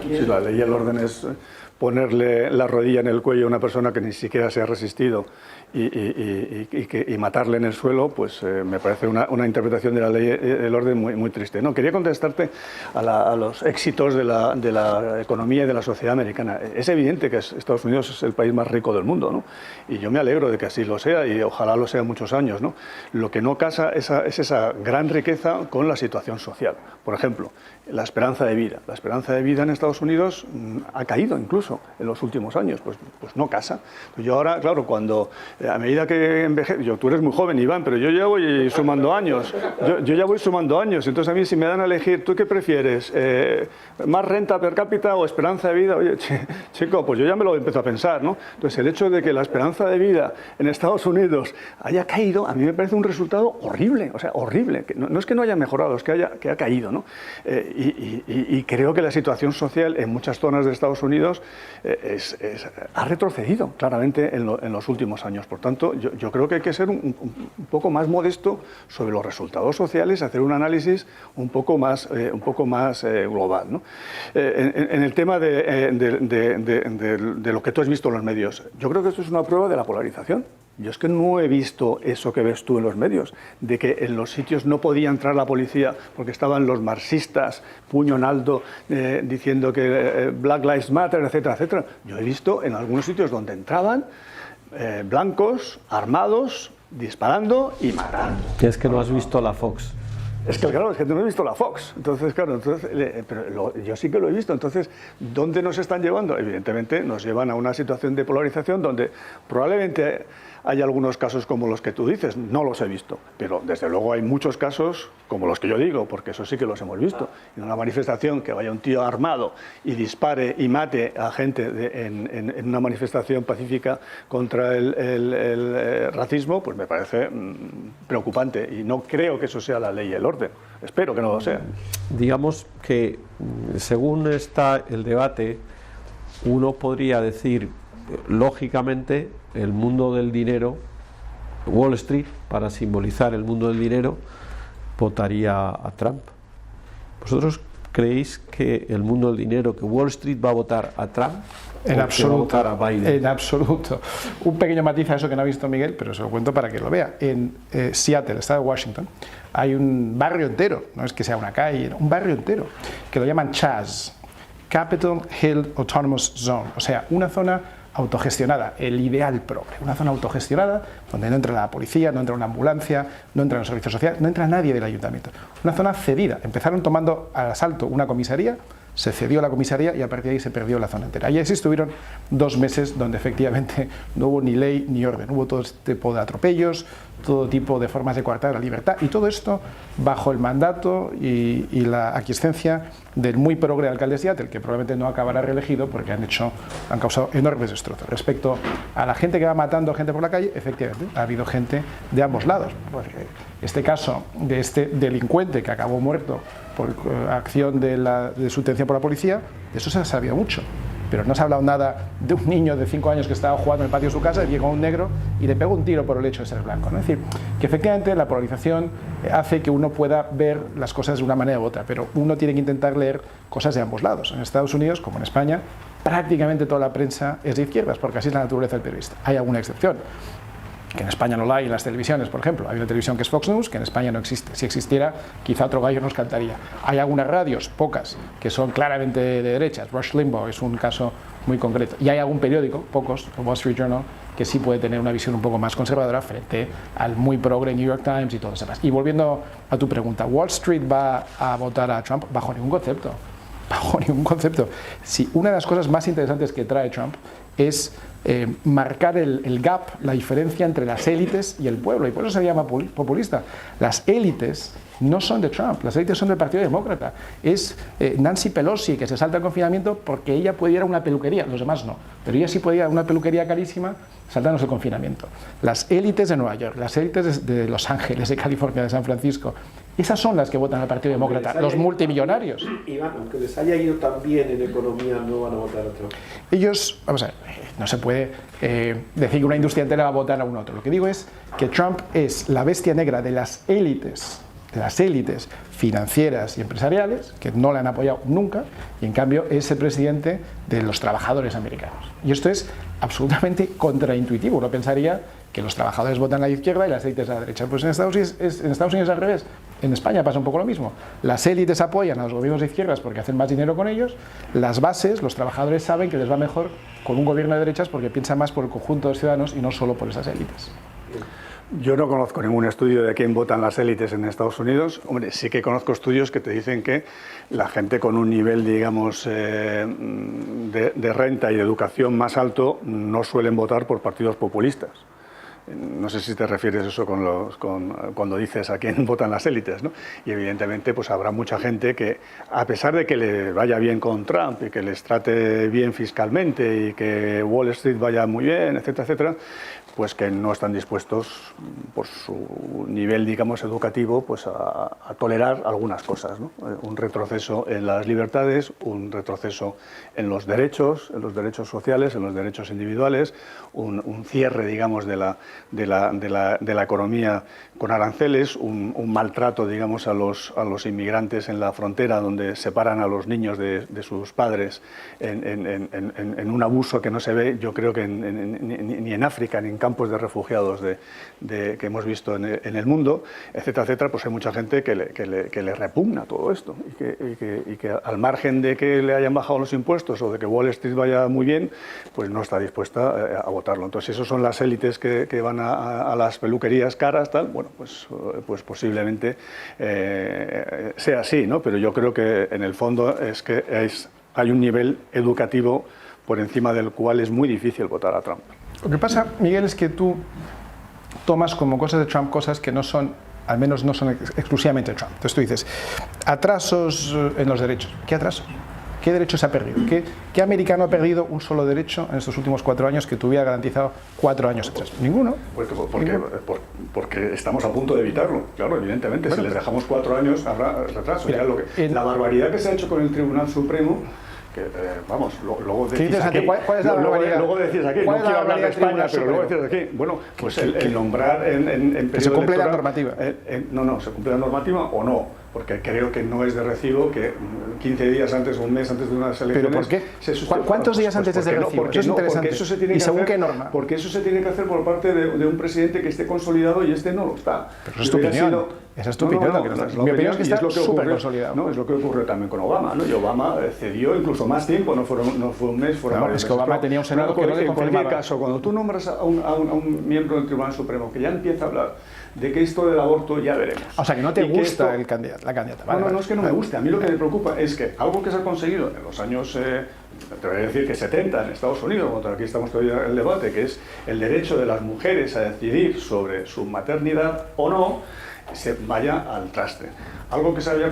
Sí, la ley y el orden es ponerle la rodilla en el cuello a una persona que ni siquiera se ha resistido y matarle en el suelo, pues me parece una interpretación de la ley y el orden muy triste. No, quería contestarte a los éxitos de la economía y de la sociedad americana. Es evidente que Estados Unidos es el país más rico del mundo, ¿no? Y yo me alegro de que así lo sea y ojalá lo sea muchos años, ¿no? Lo que no casa es esa gran riqueza con la situación social. Por ejemplo, la esperanza de vida. La esperanza de vida en Estados Unidos ha caído incluso en los últimos años, pues no casa. Yo ahora, claro, cuando a medida que envejezco, tú eres muy joven, Iván, pero yo ya voy sumando años. Yo ya voy sumando años, entonces a mí si me dan a elegir, ¿tú qué prefieres? ¿Más renta per cápita o esperanza de vida? Oye, chico, pues yo ya me lo empiezo a pensar, ¿no? Entonces el hecho de que la esperanza de vida en Estados Unidos haya caído, a mí me parece un resultado horrible, o sea, horrible. No es que no haya mejorado, es que ha caído, ¿no? Y creo que la situación social en muchas zonas de Estados Unidos ha retrocedido claramente en los últimos años. Por tanto, yo creo que hay que ser un poco más modesto sobre los resultados sociales, hacer un análisis un poco más global, ¿no? En el tema de lo que tú has visto en los medios, yo creo que esto es una prueba de la polarización. Yo es que no he visto eso que ves tú en los medios, de que en los sitios no podía entrar la policía porque estaban los marxistas, puño en alto, diciendo que Black Lives Matter, etcétera, etcétera. Yo he visto en algunos sitios donde entraban blancos, armados, disparando y matando. Es que no has visto la Fox. Es que claro, es que no he visto la Fox, entonces claro, pero yo sí que lo he visto, entonces, ¿dónde nos están llevando? Evidentemente nos llevan a una situación de polarización donde probablemente hay algunos casos como los que tú dices, no los he visto, pero desde luego hay muchos casos como los que yo digo, porque eso sí que los hemos visto. En una manifestación que vaya un tío armado y dispare y mate a gente en una manifestación pacífica contra el racismo, pues me parece preocupante y no creo que eso sea la ley y el orden. Espero que no lo sea. Digamos que según está el debate, uno podría decir, lógicamente, el mundo del dinero, Wall Street, para simbolizar el mundo del dinero, votaría a Trump. ¿Vosotros creéis que el mundo del dinero, que Wall Street va a votar a Trump? En absoluto, a Biden? en absoluto. Un pequeño matiz a eso que no ha visto Miguel, pero se lo cuento para que lo vea. En Seattle, estado de Washington, hay un barrio entero, no es que sea una calle, un barrio entero, que lo llaman CHAZ, Capitol Hill Autonomous Zone, o sea, una zona autogestionada, el ideal progre, una zona autogestionada donde no entra la policía, no entra una ambulancia, no entran los servicios sociales, no entra nadie del ayuntamiento. Una zona cedida. Empezaron tomando al asalto una comisaría, se cedió la comisaría y a partir de ahí se perdió la zona entera. Y así estuvieron 2 meses donde efectivamente no hubo ni ley ni orden, hubo todo este tipo de atropellos, todo tipo de formas de coartar la libertad y todo esto bajo el mandato y la aquiescencia del muy progre alcalde de Seattle, que probablemente no acabará reelegido porque han causado enormes destrozos. Respecto a la gente que va matando gente por la calle, efectivamente ha habido gente de ambos lados. Este caso de este delincuente que acabó muerto por acción de su detención por la policía, de eso se ha sabido mucho. Pero no se ha hablado nada de un niño de 5 años que estaba jugando en el patio de su casa y llegó un negro y le pegó un tiro por el hecho de ser blanco, ¿no? Es decir, que efectivamente la polarización hace que uno pueda ver las cosas de una manera u otra, pero uno tiene que intentar leer cosas de ambos lados. En Estados Unidos, como en España, prácticamente toda la prensa es de izquierdas, porque así es la naturaleza del periodista. Hay alguna excepción, que en España no la hay en las televisiones, por ejemplo. Hay una televisión que es Fox News, que en España no existe. Si existiera, quizá otro gallo nos cantaría. Hay algunas radios, pocas, que son claramente de derechas. Rush Limbaugh es un caso muy concreto. Y hay algún periódico, pocos, el Wall Street Journal, que sí puede tener una visión un poco más conservadora frente al muy progre New York Times y todo eso más. Y volviendo a tu pregunta, ¿Wall Street va a votar a Trump? Bajo ningún concepto. Bajo ningún concepto. Si una de las cosas más interesantes que trae Trump es marcar el gap, la diferencia entre las élites y el pueblo, y por eso se llama populista. Las élites no son de Trump, las élites son del Partido Demócrata. Es Nancy Pelosi, que se salta el confinamiento porque ella puede ir a una peluquería, los demás no, pero ella sí puede ir a una peluquería carísima saltándose el confinamiento. Las élites de Nueva York, las élites de Los Ángeles, de California, de San Francisco, esas son las que votan al Partido Demócrata, los multimillonarios. Iván, aunque les haya ido tan bien en economía, no van a votar a Trump. Ellos, vamos a ver, no se puede decir que una industria entera va a votar a un otro. Lo que digo es que Trump es la bestia negra de las élites financieras y empresariales, que no le han apoyado nunca, y en cambio es el presidente de los trabajadores americanos. Y esto es absolutamente contraintuitivo. Uno pensaría que los trabajadores votan a la izquierda y las élites a la derecha. Pues en Estados Unidos es al revés. En España pasa un poco lo mismo. Las élites apoyan a los gobiernos de izquierdas porque hacen más dinero con ellos. Las bases, los trabajadores saben que les va mejor con un gobierno de derechas porque piensan más por el conjunto de los ciudadanos y no solo por esas élites. Yo no conozco ningún estudio de quién votan las élites en Estados Unidos. Hombre, sí que conozco estudios que te dicen que la gente con un nivel, digamos, de renta y de educación más alto no suelen votar por partidos populistas. No sé si te refieres a eso cuando dices a quién votan las élites, ¿no? Y evidentemente pues habrá mucha gente que, a pesar de que le vaya bien con Trump y que les trate bien fiscalmente y que Wall Street vaya muy bien, etcétera, etcétera, pues que no están dispuestos, por su nivel, digamos, educativo, pues a tolerar algunas cosas, ¿no? Un retroceso en las libertades, un retroceso en los derechos sociales, en los derechos individuales, un cierre, digamos, de la economía con aranceles, un maltrato, digamos, a los inmigrantes en la frontera, donde separan a los niños de sus padres en un abuso que no se ve, yo creo que ni en África ni en campos de refugiados que hemos visto en el mundo, etcétera, etcétera, pues hay mucha gente que le repugna todo esto y que al margen de que le hayan bajado los impuestos o de que Wall Street vaya muy bien, pues no está dispuesta a votarlo. Entonces, si esos son las élites que van a las peluquerías caras, tal, bueno, pues posiblemente sea así, ¿no? Pero yo creo que en el fondo es que hay un nivel educativo por encima del cual es muy difícil votar a Trump. Lo que pasa, Miguel, es que tú tomas como cosas de Trump cosas que no son, al menos no son exclusivamente Trump. Entonces tú dices, atrasos en los derechos. ¿Qué atrasos? ¿Qué derechos se ha perdido? ¿Qué americano ha perdido un solo derecho en estos últimos 4 años que tuviera garantizado 4 años atrás? Ninguno. Porque estamos a punto de evitarlo. Claro, evidentemente, bueno, si les dejamos 4 años habrá retraso. Mira, la barbaridad que se ha hecho con el Tribunal Supremo, que vamos, luego decís aquí, ¿cuál es la barbaridad? Luego decís aquí, no quiero hablar de España, pero luego decís aquí, bueno, pues el nombrar en periodo que se cumple electoral, la normativa. No, se cumple la normativa o no. Porque creo que no es de recibo que 15 días antes o un mes antes de unas elecciones... ¿Pero por qué? ¿Cuántos días antes es de recibo? Eso es interesante. Eso se tiene ¿Y que según hacer, qué norma? Porque eso se tiene que hacer por parte de un presidente que esté consolidado y este no lo está. Pero eso es tu opinión. Esa es tu opinión. Mi opinión es que está súper consolidado. No, es lo que ocurrió también con Obama, ¿no? Y Obama cedió incluso más tiempo, no fue un mes, fueron varios meses. Es que Obama tenía un Senado que no le confirmaba. En cualquier caso, cuando tú nombras a un miembro del Tribunal Supremo que ya empieza a hablar de que esto del aborto ya veremos. O sea, que no te gusta la candidata. No es que no me guste. A mí lo que me preocupa es que algo que se ha conseguido en los años, te voy a decir que 70 en Estados Unidos, cuando aquí estamos todavía en el debate, que es el derecho de las mujeres a decidir sobre su maternidad o no, se vaya al traste. Algo que se había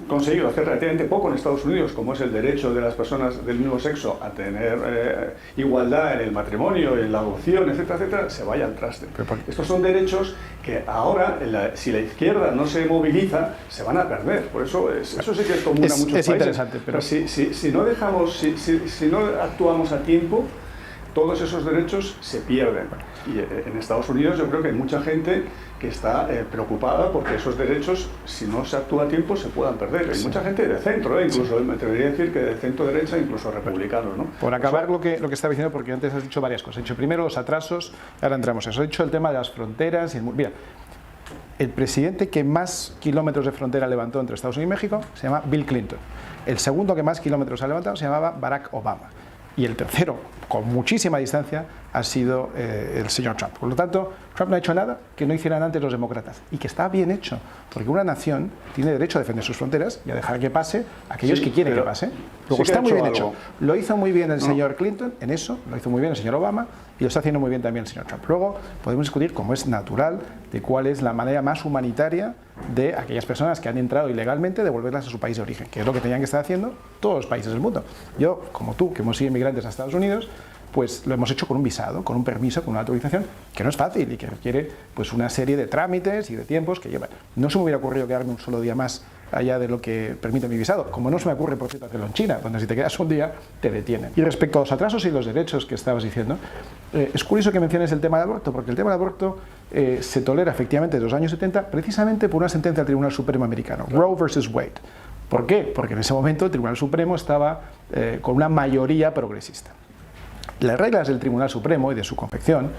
conseguido hacer relativamente poco en Estados Unidos, como es el derecho de las personas del mismo sexo a tener igualdad en el matrimonio, en la adopción, etcétera, etcétera, se vaya al traste. Estos son derechos que ahora, si la izquierda no se moviliza, se van a perder. Por eso, eso sí que es común a muchos países. Interesante, pero si no dejamos, si no actuamos a tiempo, todos esos derechos se pierden. Y en Estados Unidos yo creo que hay mucha gente que está preocupada porque esos derechos, si no se actúa a tiempo, se puedan perder. Hay mucha gente de centro, incluso me atrevería a decir que de centro-derecha, incluso republicanos, ¿no? Por acabar lo que estaba diciendo, porque antes has dicho varias cosas. Has dicho primero los atrasos, ahora entramos en eso. Has dicho el tema de las fronteras. Mira, el presidente que más kilómetros de frontera levantó entre Estados Unidos y México se llama Bill Clinton. El segundo que más kilómetros ha levantado se llamaba Barack Obama. Y el tercero, con muchísima distancia, ha sido el señor Trump. Por lo tanto, Trump no ha hecho nada que no hicieran antes los demócratas. Y que está bien hecho, porque una nación tiene derecho a defender sus fronteras y a dejar que pase aquellos que quieren que pase. Luego está muy bien hecho. Lo hizo muy bien el señor Clinton en eso, lo hizo muy bien el señor Obama y lo está haciendo muy bien también el señor Trump. Luego podemos discutir, como es natural, de cuál es la manera más humanitaria de aquellas personas que han entrado ilegalmente, devolverlas a su país de origen, que es lo que tenían que estar haciendo todos los países del mundo. Yo, como tú, que hemos sido inmigrantes a Estados Unidos, pues lo hemos hecho con un visado, con un permiso, con una autorización, que no es fácil y que requiere pues una serie de trámites y de tiempos que llevan. No se me hubiera ocurrido quedarme un solo día más allá de lo que permite mi visado, como no se me ocurre, por cierto, hacerlo en China, donde si te quedas un día te detienen. Y respecto a los atrasos y los derechos que estabas diciendo, es curioso que menciones el tema del aborto, porque el tema del aborto se tolera efectivamente desde los años 70 precisamente por una sentencia del Tribunal Supremo americano, Roe versus Wade. ¿Por qué? Porque en ese momento el Tribunal Supremo estaba con una mayoría progresista. Las reglas del Tribunal Supremo y de su confección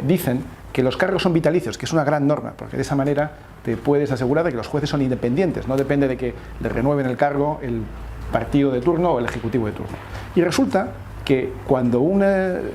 dicen que los cargos son vitalicios, que es una gran norma, porque de esa manera te puedes asegurar de que los jueces son independientes, no depende de que le renueven el cargo el partido de turno o el ejecutivo de turno. Y resulta que cuando un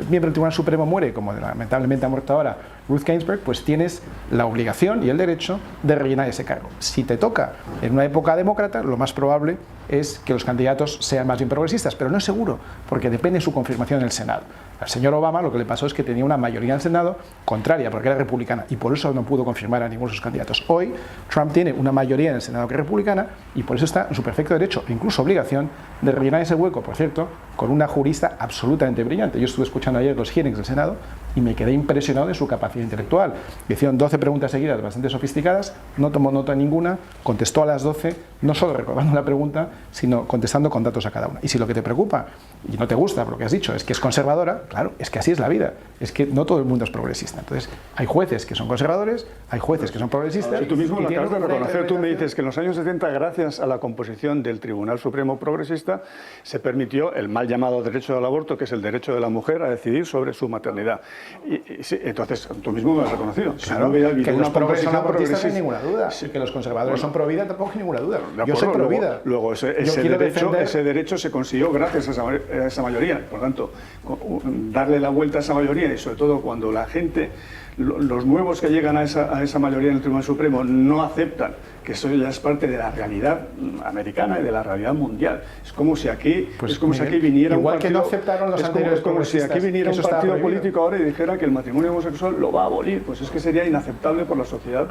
miembro del Tribunal Supremo muere, como lamentablemente ha muerto ahora Ruth Ginsburg, pues tienes la obligación y el derecho de rellenar ese cargo. Si te toca en una época demócrata, lo más probable es que los candidatos sean más bien progresistas, pero no es seguro, porque depende de su confirmación en el Senado. Al señor Obama lo que le pasó es que tenía una mayoría en el Senado contraria, porque era republicana, y por eso no pudo confirmar a ninguno de sus candidatos. Hoy, Trump tiene una mayoría en el Senado que es republicana, y por eso está en su perfecto derecho, e incluso obligación, de rellenar ese hueco, por cierto, con una jurista absolutamente brillante. Yo estuve escuchando ayer los hearings del Senado y me quedé impresionado de su capacidad intelectual. Le hicieron 12 preguntas seguidas bastante sofisticadas, no tomó nota ninguna, contestó a las 12, no solo recordando la pregunta, sino contestando con datos a cada una. Y si lo que te preocupa y no te gusta por lo que has dicho es que es conservadora, claro, es que así es la vida, es que no todo el mundo es progresista. Entonces, hay jueces que son conservadores, hay jueces que son progresistas. Si tú mismo lo acabas de reconocer, tú me dices que en los años 70, gracias a la composición del Tribunal Supremo Progresista, se permitió el mal llamado derecho al aborto, que es el derecho de la mujer a decidir sobre su maternidad. Sí, entonces, tú mismo lo has reconocido. Claro, si no habido que una los progres son composición abortistas sin ninguna duda, y que los conservadores son pro vida tampoco hay ninguna duda. Yo soy pro vida. Luego ese derecho se consiguió gracias a esa mayoría. Por tanto, darle la vuelta a esa mayoría, y sobre todo cuando la gente, los nuevos que llegan a esa mayoría en el Tribunal Supremo no aceptan que eso ya es parte de la realidad americana y de la realidad mundial. Es como si aquí, viniera igual un partido, que no aceptaron los anteriores como si aquí viniera un partido político ahora y dijera que el matrimonio homosexual lo va a abolir. Pues es que sería inaceptable por la sociedad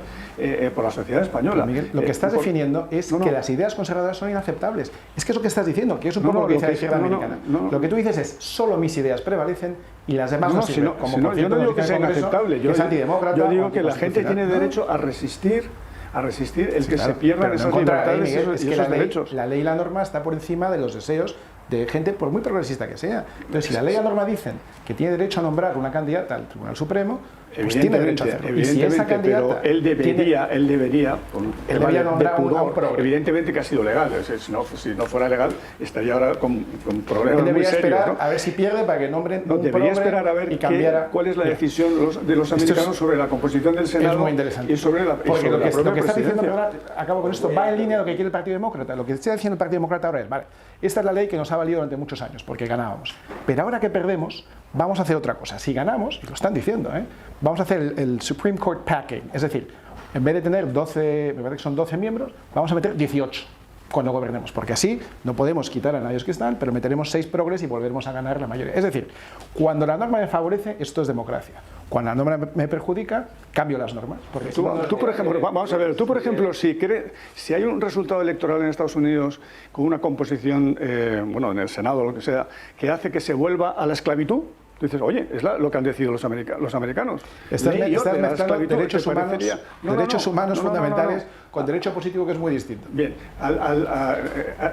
española. Miguel, lo que estás definiendo es que las ideas conservadoras son inaceptables. Es que es lo que estás diciendo, que es un poco lo que dice la izquierda americana. Lo que tú dices es, solo mis ideas prevalecen y las demás no sirven. Yo no digo que sea inaceptable. Yo digo que la gente tiene derecho a resistir el que se pierdan esas libertades y esos derechos. La ley y la norma está por encima de los deseos de gente, por muy progresista que sea. Entonces, si la ley y la norma dicen que tiene derecho a nombrar una candidata al Tribunal Supremo, pues tiene derecho a hacerlo. Y si esa candidata, pero él debería nombrar a un progre. Evidentemente que ha sido legal. Si no fuera legal, estaría ahora con problemas muy serios. Debería esperar a ver si pierde para que nombren un debería esperar a ver cuál es la decisión de los americanos sobre la composición del Senado. Es muy interesante. Y sobre la Porque lo que está diciendo, ahora, acabo con esto, va en línea de lo que quiere el Partido Demócrata. Lo que está diciendo el Partido Demócrata ahora es, vale, esta es la ley que nos ha valido durante muchos años, porque ganábamos. Pero ahora que perdemos, vamos a hacer otra cosa. Si ganamos, y lo están diciendo, vamos a hacer el Supreme Court Packing. Es decir, en vez de tener 12, me parece que son 12 miembros, vamos a meter 18 cuando gobernemos. Porque así no podemos quitar a nadie que están, pero meteremos 6 progres y volveremos a ganar la mayoría. Es decir, cuando la norma me favorece, esto es democracia. Cuando la norma me perjudica, cambio las normas. Porque tú, por ejemplo, vamos a ver, tú, por ejemplo, si hay un resultado electoral en Estados Unidos con una composición, en el Senado o lo que sea, que hace que se vuelva a la esclavitud, tú dices, oye, es lo que han decidido los americanos. Estás mezclando derechos humanos fundamentales con derecho positivo, que es muy distinto. Bien,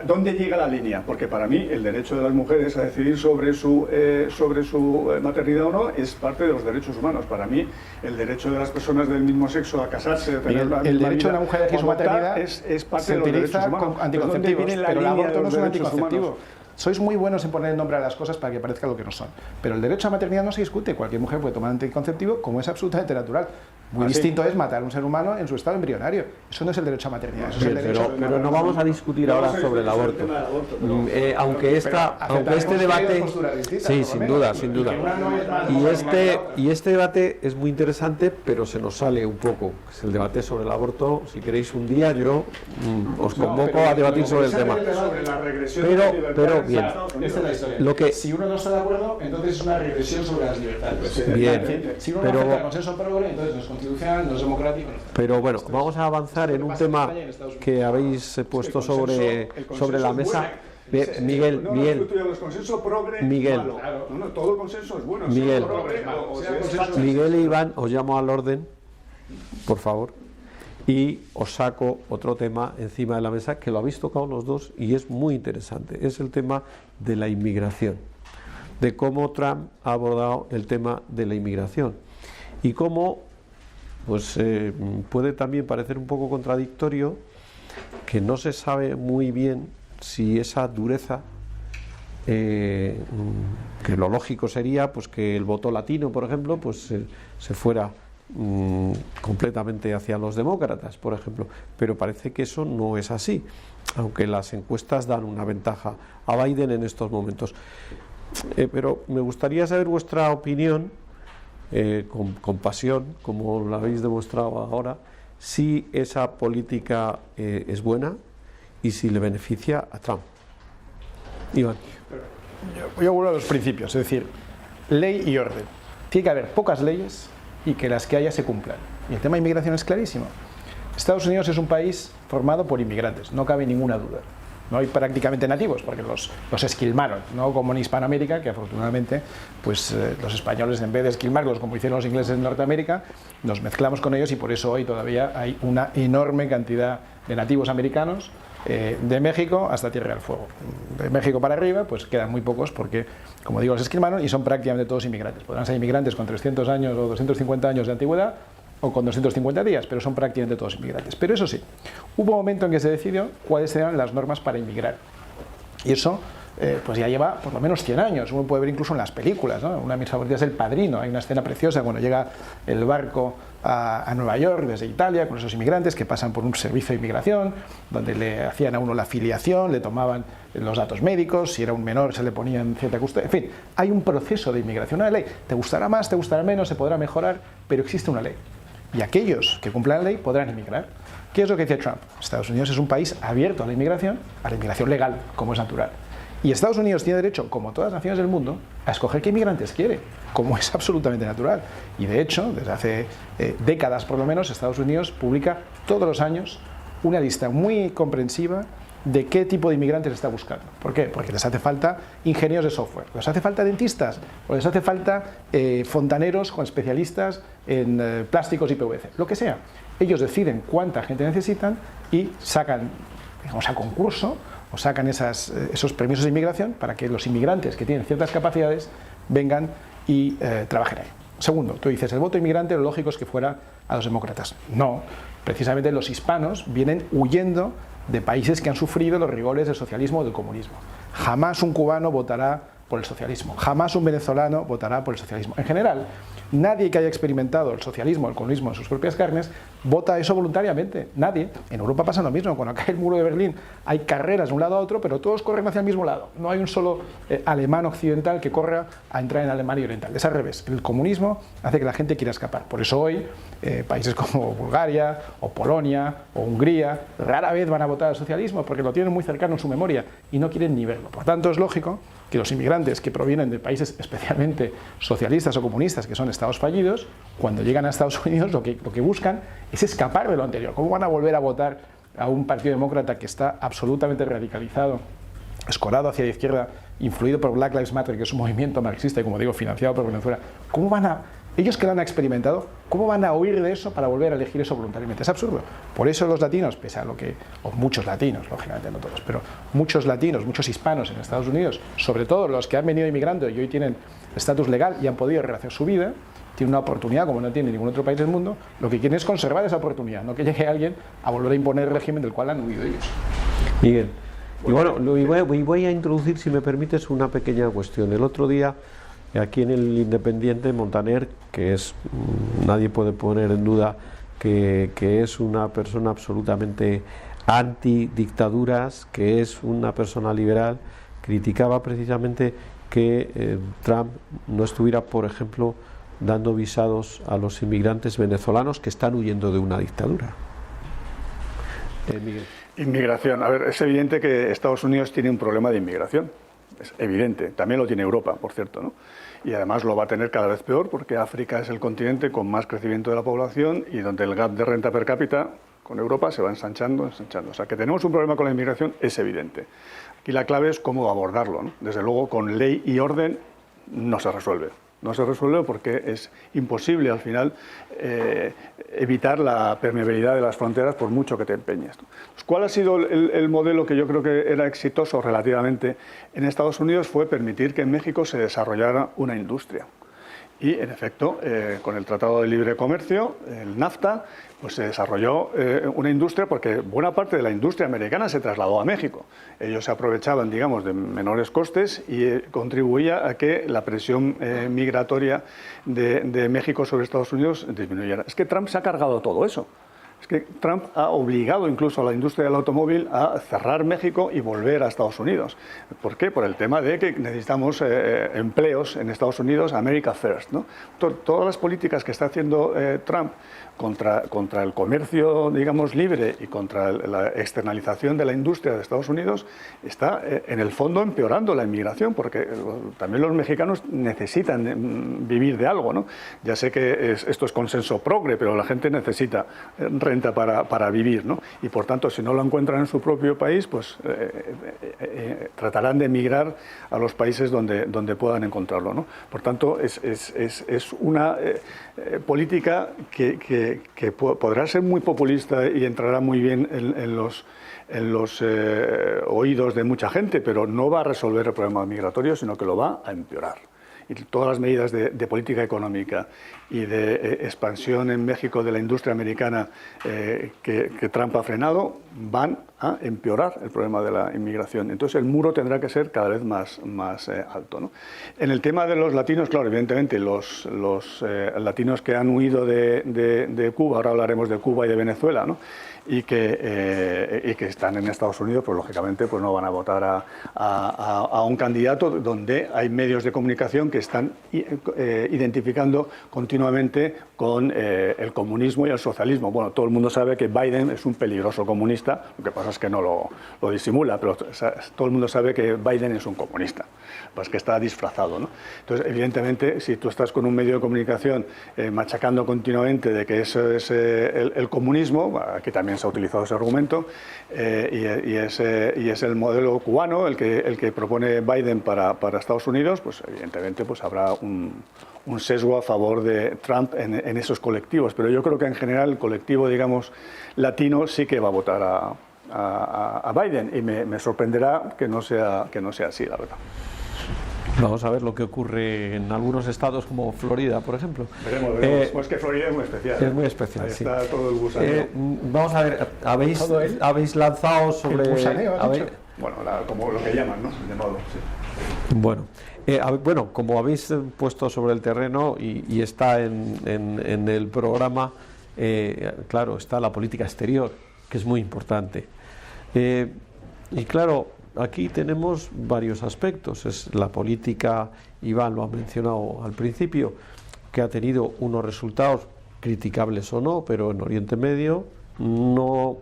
¿dónde llega la línea? Porque para mí el derecho de las mujeres a decidir sobre su maternidad o no es parte de los derechos humanos. Para mí el derecho de las personas del mismo sexo a casarse, a tener el derecho de una mujer a elegir su maternidad es parte de los derechos humanos. Con anticonceptivos, pero el aborto no es un anticonceptivo. Sois muy buenos en poner el nombre a las cosas para que parezca lo que no son. Pero el derecho a maternidad no se discute. Cualquier mujer puede tomar anticonceptivo, como es absolutamente natural. Muy distinto es matar a un ser humano en su estado embrionario. Eso no es el derecho a maternidad. Eso es el derecho pero no vamos a discutir ahora sobre el aborto. Aunque este debate... Sí, sin duda. Y este debate es muy interesante, pero se nos sale un poco. Es el debate sobre el aborto. Si queréis un día, yo os convoco a debatir sobre el tema. Pero bien. Esta es la historia. Si uno no está de acuerdo, entonces es una regresión sobre las libertades. Bien. Si uno no acepta el consenso progre, entonces no es constitucional, no es democrático. Pero bueno, vamos a avanzar en un tema que habéis puesto sobre la mesa. Miguel, todo el consenso es bueno. Miguel e Iván, os llamo al orden, por favor, y os saco otro tema encima de la mesa que lo habéis tocado los dos y es muy interesante. Es el tema de la inmigración, de cómo Trump ha abordado el tema de la inmigración y cómo puede también parecer un poco contradictorio que no se sabe muy bien si esa dureza, que lo lógico sería pues que el voto latino, por ejemplo, pues se fuera completamente hacia los demócratas, por ejemplo, pero parece que eso no es así, aunque las encuestas dan una ventaja a Biden en estos momentos. Pero me gustaría saber vuestra opinión, con pasión, como lo habéis demostrado ahora, si esa política es buena y si le beneficia a Trump. Iván. Yo vuelvo a los principios, es decir, ley y orden. Tiene que haber pocas leyes y que las que haya se cumplan. Y el tema de inmigración es clarísimo. Estados Unidos es un país formado por inmigrantes, no cabe ninguna duda. No hay prácticamente nativos, porque los esquilmaron, no como en Hispanoamérica, que afortunadamente pues, los españoles, en vez de esquilmarlos como hicieron los ingleses en Norteamérica, nos mezclamos con ellos y por eso hoy todavía hay una enorme cantidad de nativos americanos, de México hasta Tierra del Fuego. De México para arriba, pues quedan muy pocos porque, como digo, los esquilmaron y son prácticamente todos inmigrantes. Podrán ser inmigrantes con 300 años o 250 años de antigüedad, o con 250 días, pero son prácticamente todos inmigrantes. Pero eso sí, hubo un momento en que se decidió cuáles eran las normas para inmigrar. Y eso pues ya lleva por lo menos 100 años. Uno puede ver incluso en las películas, ¿no? Una de mis favoritas es El Padrino. Hay una escena preciosa cuando llega el barco a Nueva York desde Italia con esos inmigrantes que pasan por un servicio de inmigración donde le hacían a uno la filiación, le tomaban los datos médicos, si era un menor se le ponían cierta custodia, en fin, hay un proceso de inmigración, una ley. Te gustará más, te gustará menos, se podrá mejorar, pero existe una ley. Y aquellos que cumplan la ley podrán inmigrar. ¿Qué es lo que dice Trump? Estados Unidos es un país abierto a la inmigración legal, como es natural. Y Estados Unidos tiene derecho, como todas las naciones del mundo, a escoger qué inmigrantes quiere, como es absolutamente natural. Y de hecho, desde hace décadas por lo menos, Estados Unidos publica todos los años una lista muy comprensiva de qué tipo de inmigrantes está buscando. ¿Por qué? Porque les hace falta ingenieros de software, les hace falta dentistas, o les hace falta fontaneros con especialistas en plásticos y PVC, lo que sea. Ellos deciden cuánta gente necesitan y sacan, digamos, a concurso o sacan esos permisos de inmigración para que los inmigrantes que tienen ciertas capacidades vengan y trabajen ahí. Segundo, tú dices, el voto inmigrante lo lógico es que fuera a los demócratas. No, precisamente los hispanos vienen huyendo de países que han sufrido los rigores del socialismo o del comunismo. Jamás un cubano votará por el socialismo, jamás un venezolano votará por el socialismo. En general, nadie que haya experimentado el socialismo o el comunismo en sus propias carnes vota eso voluntariamente, nadie. En Europa pasa lo mismo, cuando cae el muro de Berlín hay carreras de un lado a otro, pero todos corren hacia el mismo lado. No hay un solo alemán occidental que corra a entrar en Alemania oriental, es al revés. El comunismo hace que la gente quiera escapar. Por eso hoy países como Bulgaria o Polonia o Hungría rara vez van a votar al socialismo porque lo tienen muy cercano en su memoria y no quieren ni verlo. Por tanto, es lógico que los inmigrantes que provienen de países especialmente socialistas o comunistas, que son estados fallidos, cuando llegan a Estados Unidos lo que buscan es escapar de lo anterior. ¿Cómo van a volver a votar a un partido demócrata que está absolutamente radicalizado, escorado hacia la izquierda, influido por Black Lives Matter, que es un movimiento marxista y, como digo, financiado por Venezuela? ¿Cómo van a, ellos que lo han experimentado, cómo van a huir de eso para volver a elegir eso voluntariamente? Es absurdo. Por eso los latinos, pese a lo que, o muchos latinos, lógicamente no todos, pero muchos latinos, muchos hispanos en Estados Unidos, sobre todo los que han venido inmigrando y hoy tienen estatus legal y han podido rehacer su vida, tienen una oportunidad como no tiene ningún otro país del mundo, lo que quieren es conservar esa oportunidad, no que llegue alguien a volver a imponer el régimen del cual han huido ellos. Miguel, y bueno, voy a introducir, si me permites, una pequeña cuestión. El otro día, aquí en el Independiente, Montaner, que es, nadie puede poner en duda que es una persona absolutamente anti-dictaduras, que es una persona liberal, criticaba precisamente que Trump no estuviera, por ejemplo, dando visados a los inmigrantes venezolanos que están huyendo de una dictadura. Miguel. Inmigración. A ver, es evidente que Estados Unidos tiene un problema de inmigración. Es evidente. También lo tiene Europa, por cierto, ¿no? Y además lo va a tener cada vez peor porque África es el continente con más crecimiento de la población y donde el gap de renta per cápita con Europa se va ensanchando. O sea, que tenemos un problema con la inmigración es evidente. Aquí la clave es cómo abordarlo, ¿no? Desde luego, con ley y orden no se resuelve. No se resuelve porque es imposible al final evitar la permeabilidad de las fronteras por mucho que te empeñes. ¿Cuál ha sido el modelo que yo creo que era exitoso relativamente en Estados Unidos? Fue permitir que en México se desarrollara una industria. Y, en efecto, con el Tratado de Libre Comercio, el NAFTA, pues se desarrolló una industria porque buena parte de la industria americana se trasladó a México. Ellos se aprovechaban, digamos, de menores costes y contribuía a que la presión migratoria de México sobre Estados Unidos disminuyera. Es que Trump se ha cargado todo eso. Es que Trump ha obligado incluso a la industria del automóvil a cerrar México y volver a Estados Unidos. ¿Por qué? Por el tema de que necesitamos empleos en Estados Unidos, America First, ¿no? Todas las políticas que está haciendo Trump contra el comercio, digamos, libre y contra la externalización de la industria de Estados Unidos está en el fondo empeorando la inmigración, porque también los mexicanos necesitan vivir de algo, ¿no? Ya sé que esto es consenso progre, pero la gente necesita renta para vivir, ¿no? Y por tanto, si no lo encuentran en su propio país, pues tratarán de emigrar a los países donde puedan encontrarlo, ¿no? Por tanto, es una política que podrá ser muy populista y entrará muy bien en los oídos de mucha gente, pero no va a resolver el problema migratorio, sino que lo va a empeorar. y todas las medidas de política económica y de expansión en México de la industria americana que Trump ha frenado, van a empeorar el problema de la inmigración. Entonces el muro tendrá que ser cada vez más alto, ¿no? En el tema de los latinos, claro, evidentemente los latinos que han huido de Cuba, ahora hablaremos de Cuba y de Venezuela, ¿no? Y que están en Estados Unidos, pues lógicamente pues no van a votar a un candidato donde hay medios de comunicación que están identificando continuamente con el comunismo y el socialismo. Bueno, todo el mundo sabe que Biden es un peligroso comunista, lo que pasa es que no lo disimula, pero todo el mundo sabe que Biden es un comunista, pues que está disfrazado, ¿no? Entonces, evidentemente, si tú estás con un medio de comunicación machacando continuamente de que eso es el comunismo, aquí también se ha utilizado ese argumento, y es el modelo cubano el que propone Biden para Estados Unidos, pues evidentemente pues habrá un sesgo a favor de Trump en esos colectivos. Pero yo creo que en general el colectivo, digamos, latino sí que va a votar a Biden, y me sorprenderá que no sea así, la verdad. Vamos a ver lo que ocurre en algunos estados como Florida, por ejemplo. Veremos. Pues que Florida es muy especial. Es muy especial, ahí sí. Está todo el gusaneo. Vamos a ver, habéis lanzado sobre... ¿El gusaneo, has dicho? Bueno, como lo que llaman, ¿no? Llamado, sí. Bueno, como habéis puesto sobre el terreno y está en el programa, claro, está la política exterior, que es muy importante. Y claro, aquí tenemos varios aspectos. Es la política, Iván lo ha mencionado al principio, que ha tenido unos resultados criticables o no, pero en Oriente Medio no,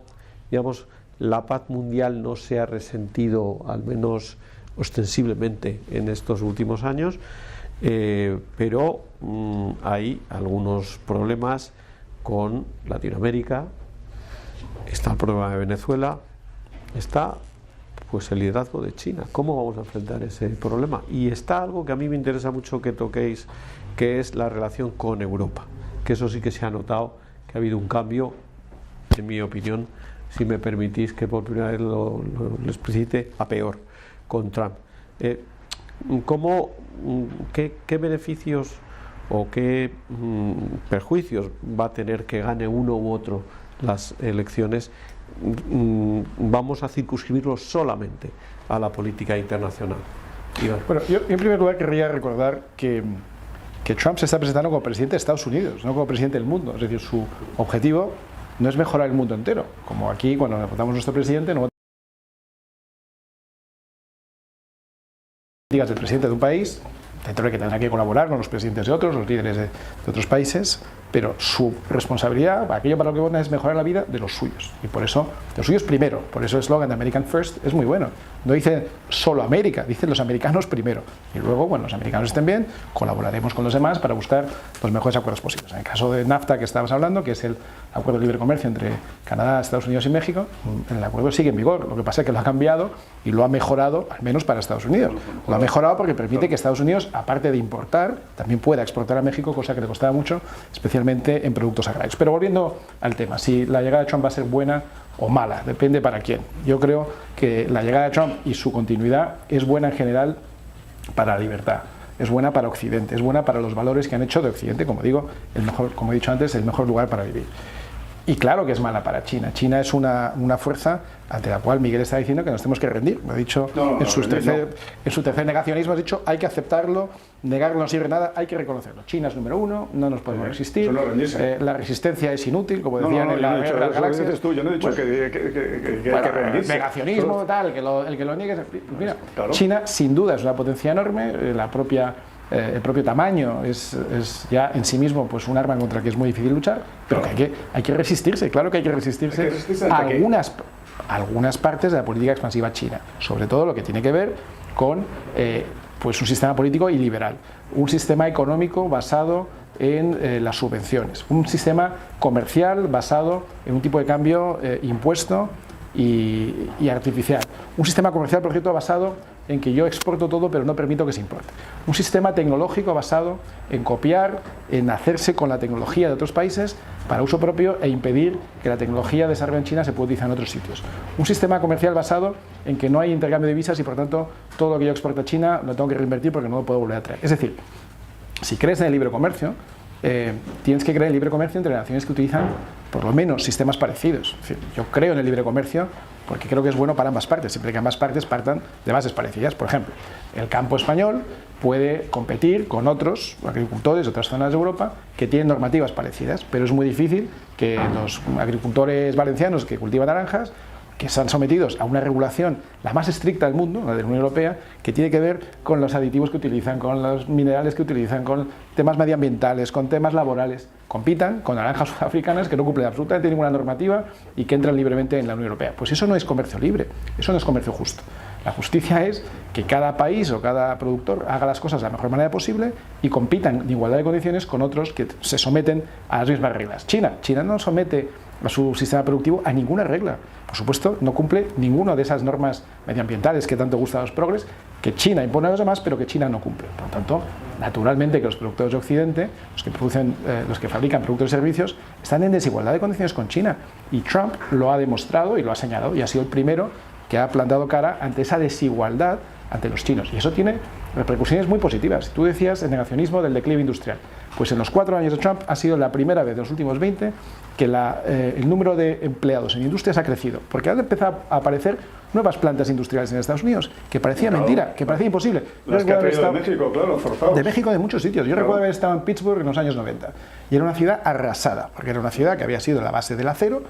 digamos, la paz mundial no se ha resentido, al menos ostensiblemente, en estos últimos años, pero hay algunos problemas con Latinoamérica. Está el problema de Venezuela, está pues el liderazgo de China. ¿Cómo vamos a enfrentar ese problema? Y está algo que a mí me interesa mucho que toquéis, que es la relación con Europa, que eso sí que se ha notado, que ha habido un cambio, en mi opinión, si me permitís que por primera vez lo explicite, a peor con Trump. ¿Qué beneficios o qué perjuicios va a tener que gane uno u otro las elecciones? Vamos a circunscribirlo solamente a la política internacional. Iván. Bueno, yo en primer lugar querría recordar que Trump se está presentando como presidente de Estados Unidos, no como presidente del mundo. Es decir, su objetivo no es mejorar el mundo entero, como aquí cuando votamos nuestro presidente no digas el presidente de un país, dentro de que tendrá que colaborar con los presidentes de otros, los líderes de otros países, pero su responsabilidad, aquello para lo que vota, es mejorar la vida de los suyos, y por eso, de los suyos primero. Por eso el eslogan de American First es muy bueno. No dice solo América, dicen los americanos primero, y luego, cuando los americanos estén bien, colaboraremos con los demás para buscar los mejores acuerdos posibles. En el caso de NAFTA, que estabas hablando, que es el acuerdo de libre comercio entre Canadá, Estados Unidos y México, el acuerdo sigue en vigor. Lo que pasa es que lo ha cambiado y lo ha mejorado, al menos para Estados Unidos. Lo ha mejorado porque permite que Estados Unidos, aparte de importar, también pueda exportar a México, cosa que le costaba mucho, especialmente en productos agrarios. Pero volviendo al tema, si la llegada de Trump va a ser buena o mala, depende para quién. Yo creo que la llegada de Trump y su continuidad es buena en general para la libertad, es buena para Occidente, es buena para los valores que han hecho de Occidente, como digo, el mejor, como he dicho antes, el mejor lugar para vivir. Y claro que es mala para China. China es una fuerza ante la cual Miguel está diciendo que nos tenemos que rendir. Lo ha dicho en su tercer negacionismo, ha dicho hay que aceptarlo, negarlo no sirve nada, hay que reconocerlo. China es número uno, no nos podemos resistir, la resistencia es inútil, como decían en la guerra de las galaxias. Yo no he dicho que hay que rendirse. Negacionismo, tal, el que lo niegue. Mira, claro. China sin duda es una potencia enorme, el propio tamaño es ya en sí mismo pues un arma contra la que es muy difícil luchar, pero que hay que resistirse, claro que hay que resistirse a algunas partes de la política expansiva china, sobre todo lo que tiene que ver con pues un sistema político iliberal, un sistema económico basado en las subvenciones, un sistema comercial basado en un tipo de cambio impuesto y artificial, un sistema comercial, por cierto, basado en que yo exporto todo pero no permito que se importe, un sistema tecnológico basado en copiar, en hacerse con la tecnología de otros países para uso propio e impedir que la tecnología desarrollada en China se pueda utilizar en otros sitios. Un sistema comercial basado en que no hay intercambio de divisas y por tanto todo lo que yo exporto a China lo tengo que reinvertir porque no lo puedo volver a traer. Es decir, si crees en el libre comercio, tienes que creer en el libre comercio entre naciones que utilizan por lo menos sistemas parecidos. Es decir, yo creo en el libre comercio porque creo que es bueno para ambas partes, siempre que ambas partes partan de bases parecidas. Por ejemplo, el campo español puede competir con otros agricultores de otras zonas de Europa que tienen normativas parecidas, pero es muy difícil que los agricultores valencianos que cultivan naranjas, que están sometidos a una regulación la más estricta del mundo, la de la Unión Europea, que tiene que ver con los aditivos que utilizan, con los minerales que utilizan, con temas medioambientales, con temas laborales, compitan con naranjas sudafricanas que no cumplen absolutamente ninguna normativa y que entran libremente en la Unión Europea. Pues eso no es comercio libre, eso no es comercio justo. La justicia es que cada país o cada productor haga las cosas de la mejor manera posible y compitan en igualdad de condiciones con otros que se someten a las mismas reglas. China no somete a su sistema productivo a ninguna regla. Por supuesto, no cumple ninguna de esas normas medioambientales que tanto gustan a los progres, que China impone a los demás, pero que China no cumple. Por lo tanto, naturalmente que los productores de Occidente, los que fabrican productos y servicios, están en desigualdad de condiciones con China. Y Trump lo ha demostrado y lo ha señalado, y ha sido el primero que ha plantado cara ante esa desigualdad ante los chinos. Y eso tiene repercusiones muy positivas. Tú decías el negacionismo del declive industrial. Pues en los 4 años de Trump ha sido la primera vez de los últimos 20 que el número de empleados en industrias ha crecido, porque han empezado a aparecer nuevas plantas industriales en Estados Unidos, que parecía mentira, que parecía imposible. Las que ha traído de México, claro, forzados. De México, de muchos sitios. Yo recuerdo haber estado en Pittsburgh en los años 90, y era una ciudad arrasada, porque era una ciudad que había sido la base del acero,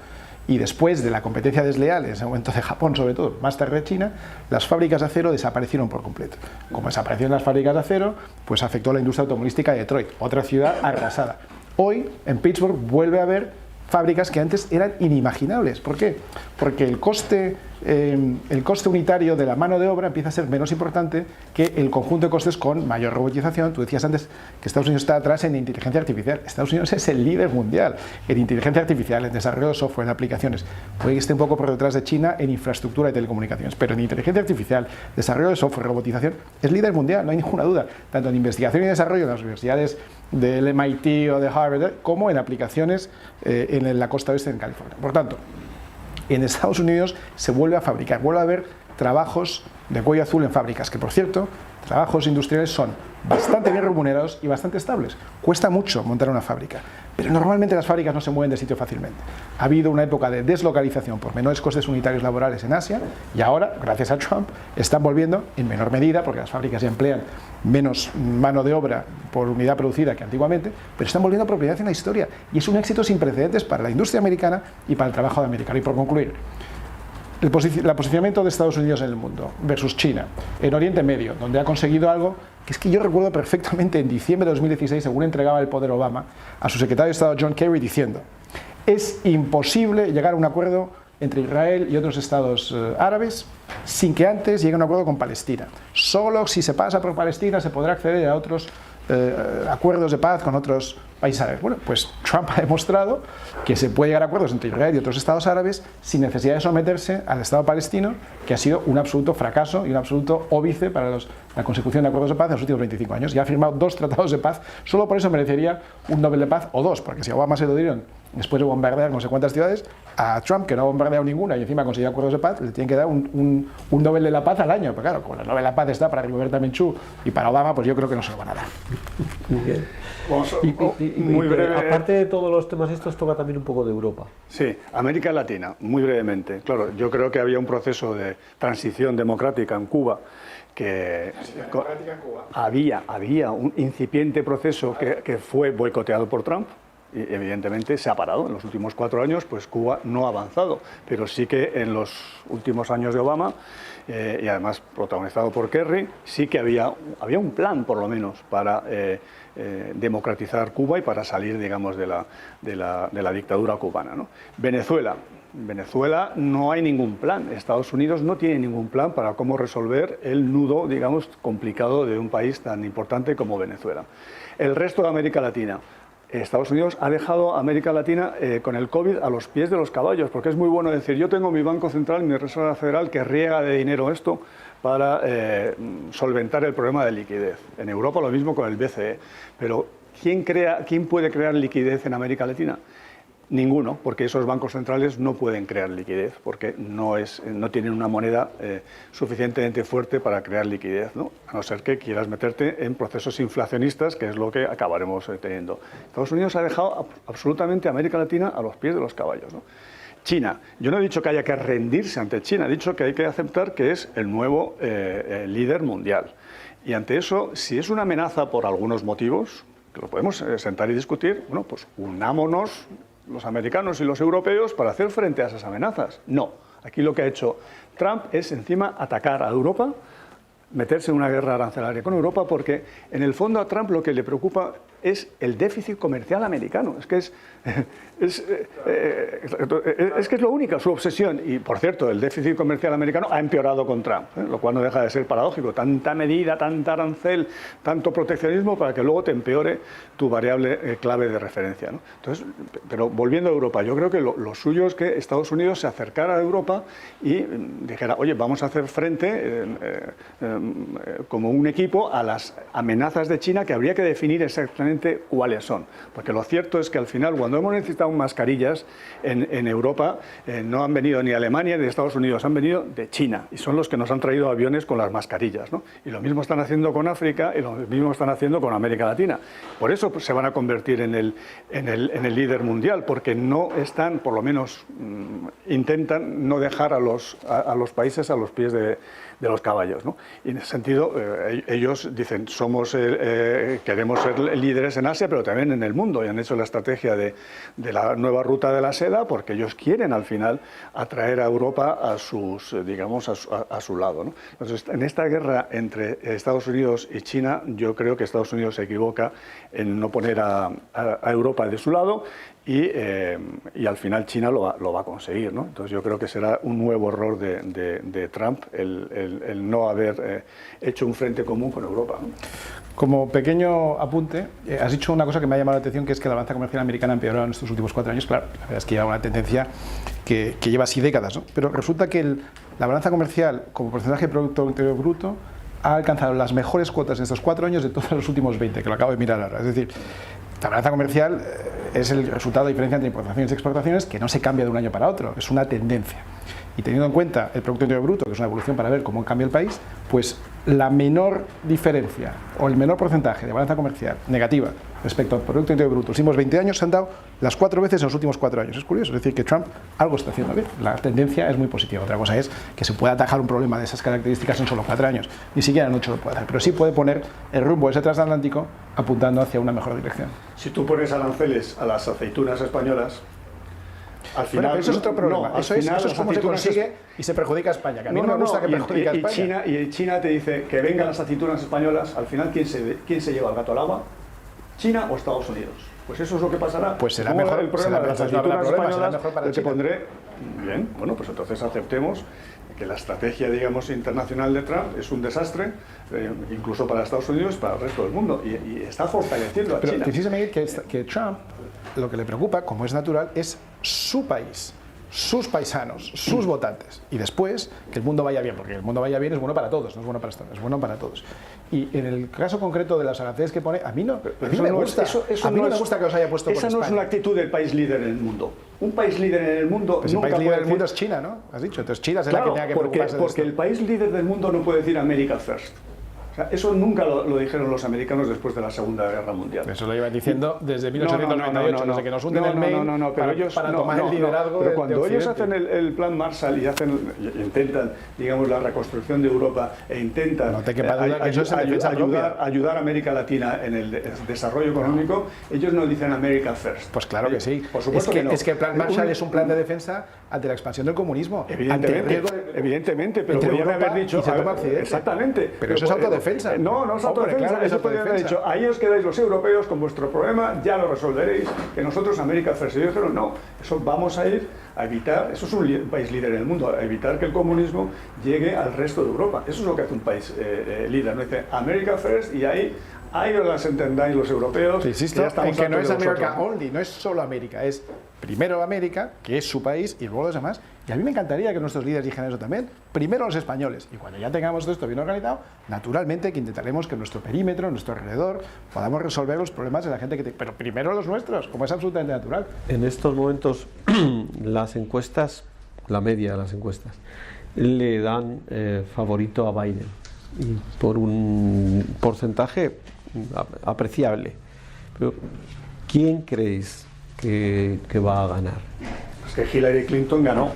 y después de la competencia desleal, en ese momento de Japón sobre todo, más tarde de China, las fábricas de acero desaparecieron por completo. Como desaparecieron las fábricas de acero, pues afectó a la industria automovilística de Detroit, otra ciudad arrasada. Hoy, en Pittsburgh, vuelve a haber fábricas que antes eran inimaginables. ¿Por qué? Porque el coste unitario de la mano de obra empieza a ser menos importante que el conjunto de costes con mayor robotización. Tú decías antes que Estados Unidos está atrás en inteligencia artificial. Estados Unidos es el líder mundial en inteligencia artificial, en desarrollo de software, en aplicaciones. Puede que esté un poco por detrás de China en infraestructura y telecomunicaciones, pero en inteligencia artificial, desarrollo de software, robotización, es líder mundial, no hay ninguna duda, tanto en investigación y desarrollo en las universidades del MIT o de Harvard, como en aplicaciones en la costa oeste en California. Por tanto, en Estados Unidos se vuelve a fabricar, vuelve a haber trabajos de cuello azul en fábricas, que por cierto, trabajos industriales son bastante bien remunerados y bastante estables. Cuesta mucho montar una fábrica, pero normalmente las fábricas no se mueven de sitio fácilmente. Ha habido una época de deslocalización por menores costes unitarios laborales en Asia, y ahora, gracias a Trump, están volviendo en menor medida, porque las fábricas ya emplean menos mano de obra por unidad producida que antiguamente, pero están volviendo a propiedad en la historia, y es un éxito sin precedentes para la industria americana y para el trabajo de americano. Y por concluir, el posicionamiento de Estados Unidos en el mundo versus China, en Oriente Medio, donde ha conseguido algo que es que yo recuerdo perfectamente en diciembre de 2016, según entregaba el poder Obama a su secretario de Estado John Kerry, diciendo: es imposible llegar a un acuerdo entre Israel y otros estados árabes sin que antes llegue a un acuerdo con Palestina. Solo si se pasa por Palestina se podrá acceder a otros acuerdos de paz con otros países árabes. Bueno, pues Trump ha demostrado que se puede llegar a acuerdos entre Israel y otros estados árabes sin necesidad de someterse al Estado palestino, que ha sido un absoluto fracaso y un absoluto óbice para la consecución de acuerdos de paz en los últimos 25 años. Ya ha firmado 2 tratados de paz, solo por eso merecería un Nobel de Paz o 2, porque si a Obama se lo dieron después de bombardear no sé cuántas ciudades, a Trump, que no ha bombardeado ninguna y encima ha conseguido acuerdos de paz, le tienen que dar un Nobel de la Paz al año. Pero claro, como el Nobel de la Paz está para Rigoberta Menchú y para Obama, pues yo creo que no se lo van a dar. Muy breve. Aparte de todos los temas estos, toca también un poco de Europa. Sí, América Latina, muy brevemente. Claro, yo creo que había un proceso de transición democrática en Cuba que había un incipiente proceso que fue boicoteado por Trump. Y evidentemente se ha parado. En los últimos 4 años, pues Cuba no ha avanzado, pero sí que en los últimos años de Obama, y además protagonizado por Kerry, sí que había un plan, por lo menos, para democratizar Cuba y para salir, digamos, de la dictadura cubana, ¿no? Venezuela no hay ningún plan. Estados Unidos no tiene ningún plan para cómo resolver el nudo, digamos, complicado de un país tan importante como Venezuela. El resto de América Latina. Estados Unidos ha dejado a América Latina con el COVID a los pies de los caballos, porque es muy bueno decir: yo tengo mi Banco Central, mi Reserva Federal, que riega de dinero esto para solventar el problema de liquidez. En Europa lo mismo con el BCE. Pero ¿quién puede crear liquidez en América Latina? Ninguno, porque esos bancos centrales no pueden crear liquidez, porque no tienen una moneda suficientemente fuerte para crear liquidez, ¿no? A no ser que quieras meterte en procesos inflacionistas, que es lo que acabaremos teniendo. Estados Unidos ha dejado absolutamente a América Latina a los pies de los caballos, ¿no? China. Yo no he dicho que haya que rendirse ante China, he dicho que hay que aceptar que es el nuevo líder mundial. Y ante eso, si es una amenaza por algunos motivos, que lo podemos sentar y discutir, bueno, pues unámonos los americanos y los europeos para hacer frente a esas amenazas. No. Aquí lo que ha hecho Trump es encima atacar a Europa, meterse en una guerra arancelaria con Europa, porque en el fondo a Trump lo que le preocupa es el déficit comercial americano. Es que es lo único, su obsesión. Y, por cierto, el déficit comercial americano ha empeorado con Trump, lo cual no deja de ser paradójico. Tanta medida, tanta arancel, tanto proteccionismo para que luego te empeore tu variable clave de referencia, ¿no? Entonces, pero volviendo a Europa, yo creo que lo suyo es que Estados Unidos se acercara a Europa y dijera, oye, vamos a hacer frente como un equipo a las amenazas de China, que habría que definir exactamente cuáles son. Porque lo cierto es que al final, cuando hemos necesitado mascarillas en Europa, no han venido ni Alemania ni Estados Unidos, han venido de China, y son los que nos han traído aviones con las mascarillas, ¿no? Y lo mismo están haciendo con África y lo mismo están haciendo con América Latina. Por eso pues, se van a convertir en el líder mundial, porque no están, por lo menos intentan no dejar a los países a los pies de los caballos, ¿no? Y en ese sentido, ellos dicen, queremos ser líderes en Asia, pero también en el mundo, y han hecho la estrategia de la nueva ruta de la seda, porque ellos quieren al final atraer a Europa a a su lado, ¿no? Entonces, en esta guerra entre Estados Unidos y China, yo creo que Estados Unidos se equivoca en no poner a Europa de su lado, y al final China lo va a conseguir, ¿no? Entonces yo creo que será un nuevo error de Trump el no haber hecho un frente común con Europa, ¿no? Como pequeño apunte, has dicho una cosa que me ha llamado la atención, que es que la balanza comercial americana ha empeorado en estos últimos 4 años. Claro, la verdad es que lleva una tendencia que lleva así décadas, ¿no? Pero resulta que la balanza comercial como porcentaje de Producto Interior Bruto ha alcanzado las mejores cuotas en estos 4 años de todos los últimos 20, que lo acabo de mirar ahora. Es decir, la balanza comercial es el resultado de diferencia entre importaciones y exportaciones, que no se cambia de un año para otro, es una tendencia. Y teniendo en cuenta el Producto Interior Bruto, que es una evolución para ver cómo cambia el país, pues la menor diferencia o el menor porcentaje de balanza comercial negativa respecto al Producto Interior Bruto los últimos 20 años se han dado las 4 veces en los últimos 4 años. Es curioso, es decir, que Trump algo está haciendo bien. La tendencia es muy positiva. Otra cosa es que se pueda atajar un problema de esas características en solo 4 años. Ni siquiera en 8 lo puede hacer, pero sí puede poner el rumbo de ese transatlántico apuntando hacia una mejor dirección. Si tú pones aranceles a las aceitunas españolas, al final, bueno, eso es otro problema. No, eso es cómo se consigue y se perjudica a España. Que a mí no me gusta que perjudique a España. Y China te dice que vengan las aceitunas españolas. Al final, ¿quién se lleva el gato al agua? ¿China o Estados Unidos? Pues eso es lo que pasará. Pues será mejor. El problema de las aceitunas españolas para te pondré. Bien, bueno, pues entonces aceptemos que la estrategia, digamos, internacional de Trump es un desastre, incluso para Estados Unidos y para el resto del mundo. Y está fortaleciendo a China. Pero precisamente que Trump, lo que le preocupa, como es natural, es su país, sus paisanos, sus votantes. Y después, que el mundo vaya bien, porque el mundo vaya bien es bueno para todos, no es bueno para Estados, es bueno para todos. Y en el caso concreto de las aranceles que pone, a mí no me gusta. A mí no me gusta que os haya puesto por Esa España. no es una actitud del país líder en el mundo. Un país líder en el mundo pues nunca el país líder puede del mundo es China, ¿no? Has dicho. Entonces China es la que tenga que preocuparse de porque esto. el país líder del mundo no puede decir America First. O sea, eso nunca lo dijeron los americanos después de la Segunda Guerra Mundial. Eso lo iban diciendo desde 1898, desde que nos hunden el Maine para tomar el liderazgo. Pero cuando ellos hacen el plan Marshall y intentan, digamos, la reconstrucción de Europa e intentan ayudar a América Latina en el desarrollo económico, ellos no dicen America First. Pues claro que sí. Por supuesto es que el plan Marshall es un plan de defensa ante la expansión del comunismo. Evidentemente, pero podrían haber dicho... Exactamente. Pero eso es autodefensa. No es autodefensa. Claro, eso podrían haber dicho, ahí os quedáis los europeos con vuestro problema, ya lo resolveréis, que nosotros América First. Y ellos dijeron, no, eso vamos a ir a evitar, eso es un país líder en el mundo, a evitar que el comunismo llegue al resto de Europa. Eso es lo que hace un país líder, no dice America First y ahí os las entendáis los europeos. Insisto, en que no es America only, no es solo América, es primero América, que es su país, y luego los demás. Y a mí me encantaría que nuestros líderes dijeran eso también, primero los españoles. Y cuando ya tengamos todo esto bien organizado, naturalmente que intentaremos que en nuestro perímetro, en nuestro alrededor, podamos resolver los problemas de la gente pero primero los nuestros, como es absolutamente natural. En estos momentos, las encuestas, la media de las encuestas, le dan favorito a Biden, y por un porcentaje apreciable. Pero, ¿quién creéis que va a ganar? Es que Hillary Clinton ganó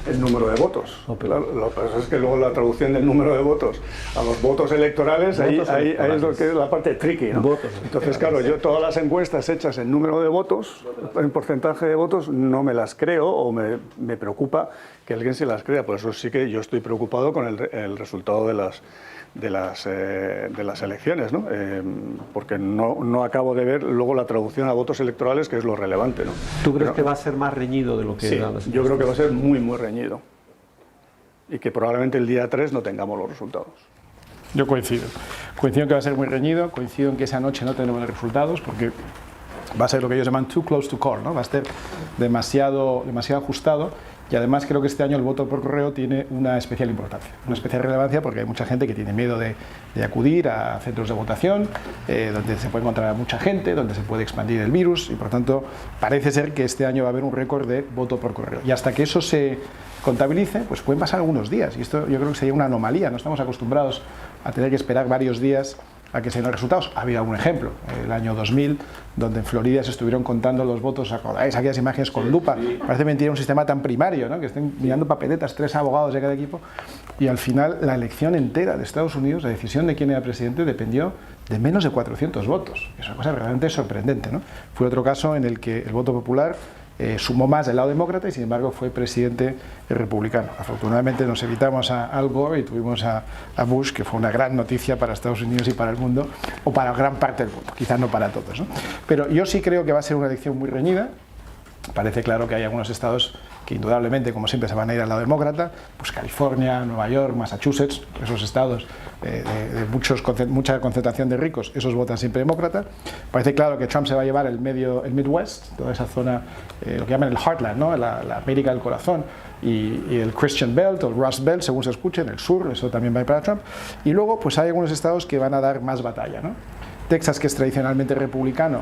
el número de votos. Lo que pasa es que luego la traducción del número de votos a los votos electorales, ahí es lo que es la parte tricky, ¿no? Entonces, claro, yo todas las encuestas hechas en número de votos, en porcentaje de votos, no me las creo, o me preocupa que alguien se las crea. Por eso sí que yo estoy preocupado con el resultado de las elecciones, ¿no? Porque no acabo de ver luego la traducción a votos electorales, que es lo relevante, ¿no? ¿Tú crees que va a ser más reñido de lo que da las encuestas? Yo creo que va a ser muy, muy reñido. Y que probablemente el día 3 no tengamos los resultados. Yo coincido en que va a ser muy reñido, coincido en que esa noche no tendremos los resultados, porque va a ser lo que ellos llaman too close to call, ¿no? Va a estar demasiado ajustado. Y además creo que este año el voto por correo tiene una especial importancia, una especial relevancia, porque hay mucha gente que tiene miedo de acudir a centros de votación, donde se puede encontrar a mucha gente, donde se puede expandir el virus, y por tanto parece ser que este año va a haber un récord de voto por correo. Y hasta que eso se contabilice, pues pueden pasar algunos días, y esto yo creo que sería una anomalía. No estamos acostumbrados a tener que esperar varios días a que se den los resultados. Ha habido algún ejemplo, el año 2000, donde en Florida se estuvieron contando los votos, ¿acordáis? Aquellas imágenes con lupa. Parece mentira un sistema tan primario, ¿no? Que estén mirando papeletas, 3 abogados de cada equipo, y al final la elección entera de Estados Unidos, la decisión de quién era presidente, dependió de menos de 400 votos. Es una cosa realmente sorprendente, ¿no? Fue otro caso en el que el voto popular sumó más del lado demócrata, y sin embargo fue presidente republicano. Afortunadamente nos evitamos a Al Gore y tuvimos a Bush, que fue una gran noticia para Estados Unidos y para el mundo, o para gran parte del mundo, quizás no para todos, ¿no? Pero yo sí creo que va a ser una elección muy reñida. Parece claro que hay algunos estados que indudablemente, como siempre, se van a ir al lado demócrata, pues California, Nueva York, Massachusetts, esos estados de mucha concentración de ricos, esos votan siempre demócrata. Parece claro que Trump se va a llevar el Midwest, toda esa zona, lo que llaman el Heartland, ¿no? la América del corazón, y el Christian Belt o el Rust Belt, según se escuche, en el sur, eso también va a ir para Trump. Y luego pues hay algunos estados que van a dar más batalla, ¿no? Texas, que es tradicionalmente republicano,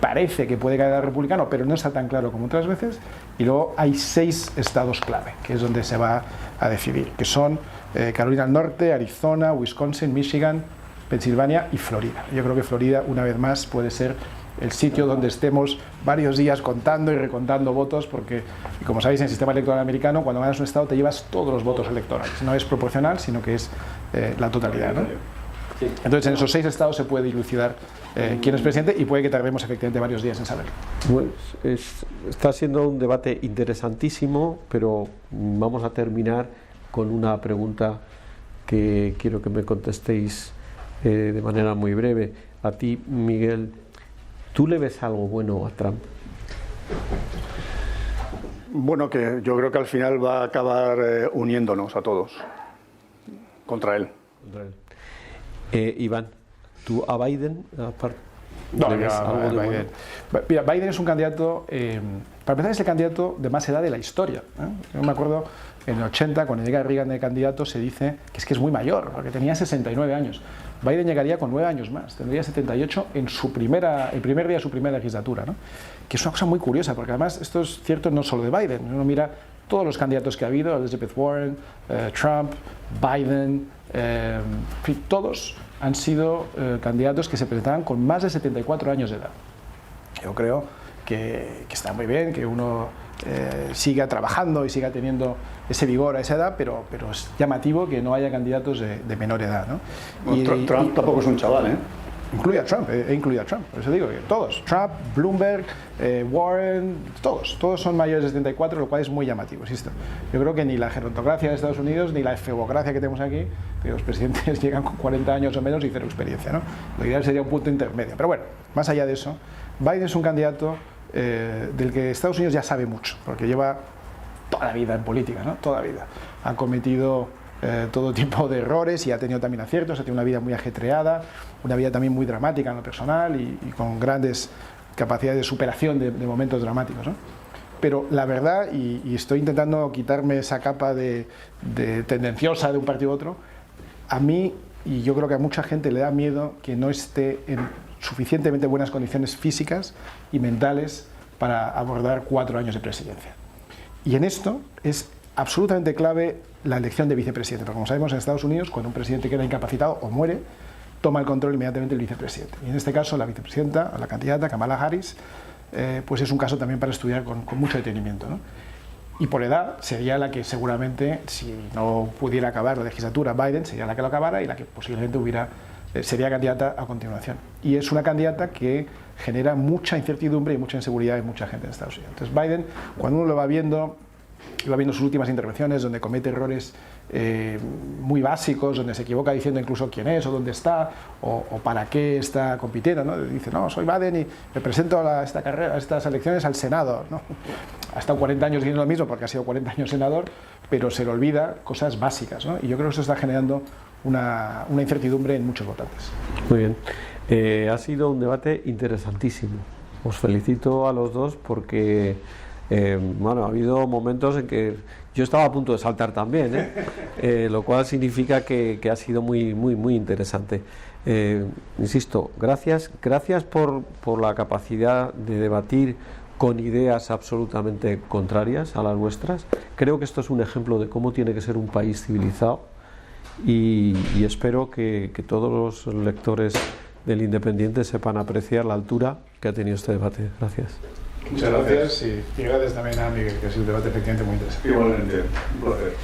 parece que puede caer al republicano, pero no está tan claro como otras veces. Y luego hay 6 estados clave, que es donde se va a decidir, que son Carolina del Norte, Arizona, Wisconsin, Michigan, Pensilvania y Florida. Yo creo que Florida, una vez más, puede ser el sitio donde estemos varios días contando y recontando votos, porque, y como sabéis, en el sistema electoral americano, cuando ganas un estado te llevas todos los votos electorales. No es proporcional, sino que es la totalidad, ¿no? Entonces, en esos 6 estados se puede dilucidar quién es presidente, y puede que tardemos efectivamente varios días en saberlo. Pues está siendo un debate interesantísimo, pero vamos a terminar con una pregunta que quiero que me contestéis de manera muy breve. A ti, Miguel, ¿tú le ves algo bueno a Trump? Bueno, que yo creo que al final va a acabar uniéndonos a todos contra él. Iván, ¿tú a Biden? No, ¿le ves algo de Biden. Bueno? Mira, Biden es un candidato, para empezar, es el candidato de más edad de la historia, ¿eh? Yo me acuerdo en el 80, cuando llega Reagan de candidato, se dice que es muy mayor, porque tenía 69 años. Biden llegaría con 9 años más, tendría 78 en el primer día de su primera legislatura, ¿no? Que es una cosa muy curiosa, porque además esto es cierto no solo de Biden. Uno mira todos los candidatos que ha habido, Elizabeth Warren, Trump, Biden, todos han sido candidatos que se presentaban con más de 74 años de edad. Yo creo que está muy bien que uno siga trabajando y siga teniendo ese vigor a esa edad, pero es llamativo que no haya candidatos de menor edad, ¿no? Bueno, Trump tampoco es un chaval, ¿eh? Incluye a Trump, he incluido a Trump, por eso digo que todos, Trump, Bloomberg, Warren, todos son mayores de 74, lo cual es muy llamativo, insisto. Yo creo que ni la gerontocracia de Estados Unidos ni la efebocracia que tenemos aquí, que los presidentes llegan con 40 años o menos y cero experiencia, ¿no? Lo ideal sería un punto intermedio. Pero bueno, más allá de eso, Biden es un candidato del que Estados Unidos ya sabe mucho, porque lleva toda la vida en política, ¿no? Toda la vida. Ha cometido todo tipo de errores y ha tenido también aciertos, ha tenido una vida muy ajetreada, una vida también muy dramática en lo personal y con grandes capacidades de superación de momentos dramáticos, ¿no? pero la verdad, y estoy intentando quitarme esa capa de tendenciosa de un partido u otro, a mí, y yo creo que a mucha gente le da miedo que no esté en suficientemente buenas condiciones físicas y mentales para abordar 4 años de presidencia. Y en esto es absolutamente clave la elección de vicepresidente, porque como sabemos en Estados Unidos, cuando un presidente queda incapacitado o muere, toma el control inmediatamente el vicepresidente. Y en este caso la vicepresidenta, la candidata Kamala Harris, pues es un caso también para estudiar con mucho detenimiento, ¿no? Y por edad sería la que seguramente, si no pudiera acabar la legislatura, Biden sería la que lo acabara y la que posiblemente sería candidata a continuación. Y es una candidata que genera mucha incertidumbre y mucha inseguridad en mucha gente en Estados Unidos. Entonces Biden, cuando uno lo va viendo sus últimas intervenciones, donde comete errores muy básicos, donde se equivoca diciendo incluso quién es o dónde está o para qué está compitiendo, ¿no? Dice, no, soy Biden y me presento a estas elecciones al Senado, ¿no? Ha estado 40 años diciendo lo mismo porque ha sido 40 años senador, pero se le olvida cosas básicas, ¿no? Y yo creo que eso está generando una incertidumbre en muchos votantes. Muy bien. Ha sido un debate interesantísimo. Os felicito a los dos porque bueno, ha habido momentos en que yo estaba a punto de saltar también, lo cual significa que ha sido muy interesante. Insisto, gracias por la capacidad de debatir con ideas absolutamente contrarias a las vuestras. Creo que esto es un ejemplo de cómo tiene que ser un país civilizado y espero que todos los lectores del Independiente sepan apreciar la altura que ha tenido este debate. Gracias. Muchas gracias y gracias también a Miguel, que ha sido un debate efectivamente muy interesante. Igualmente, un placer.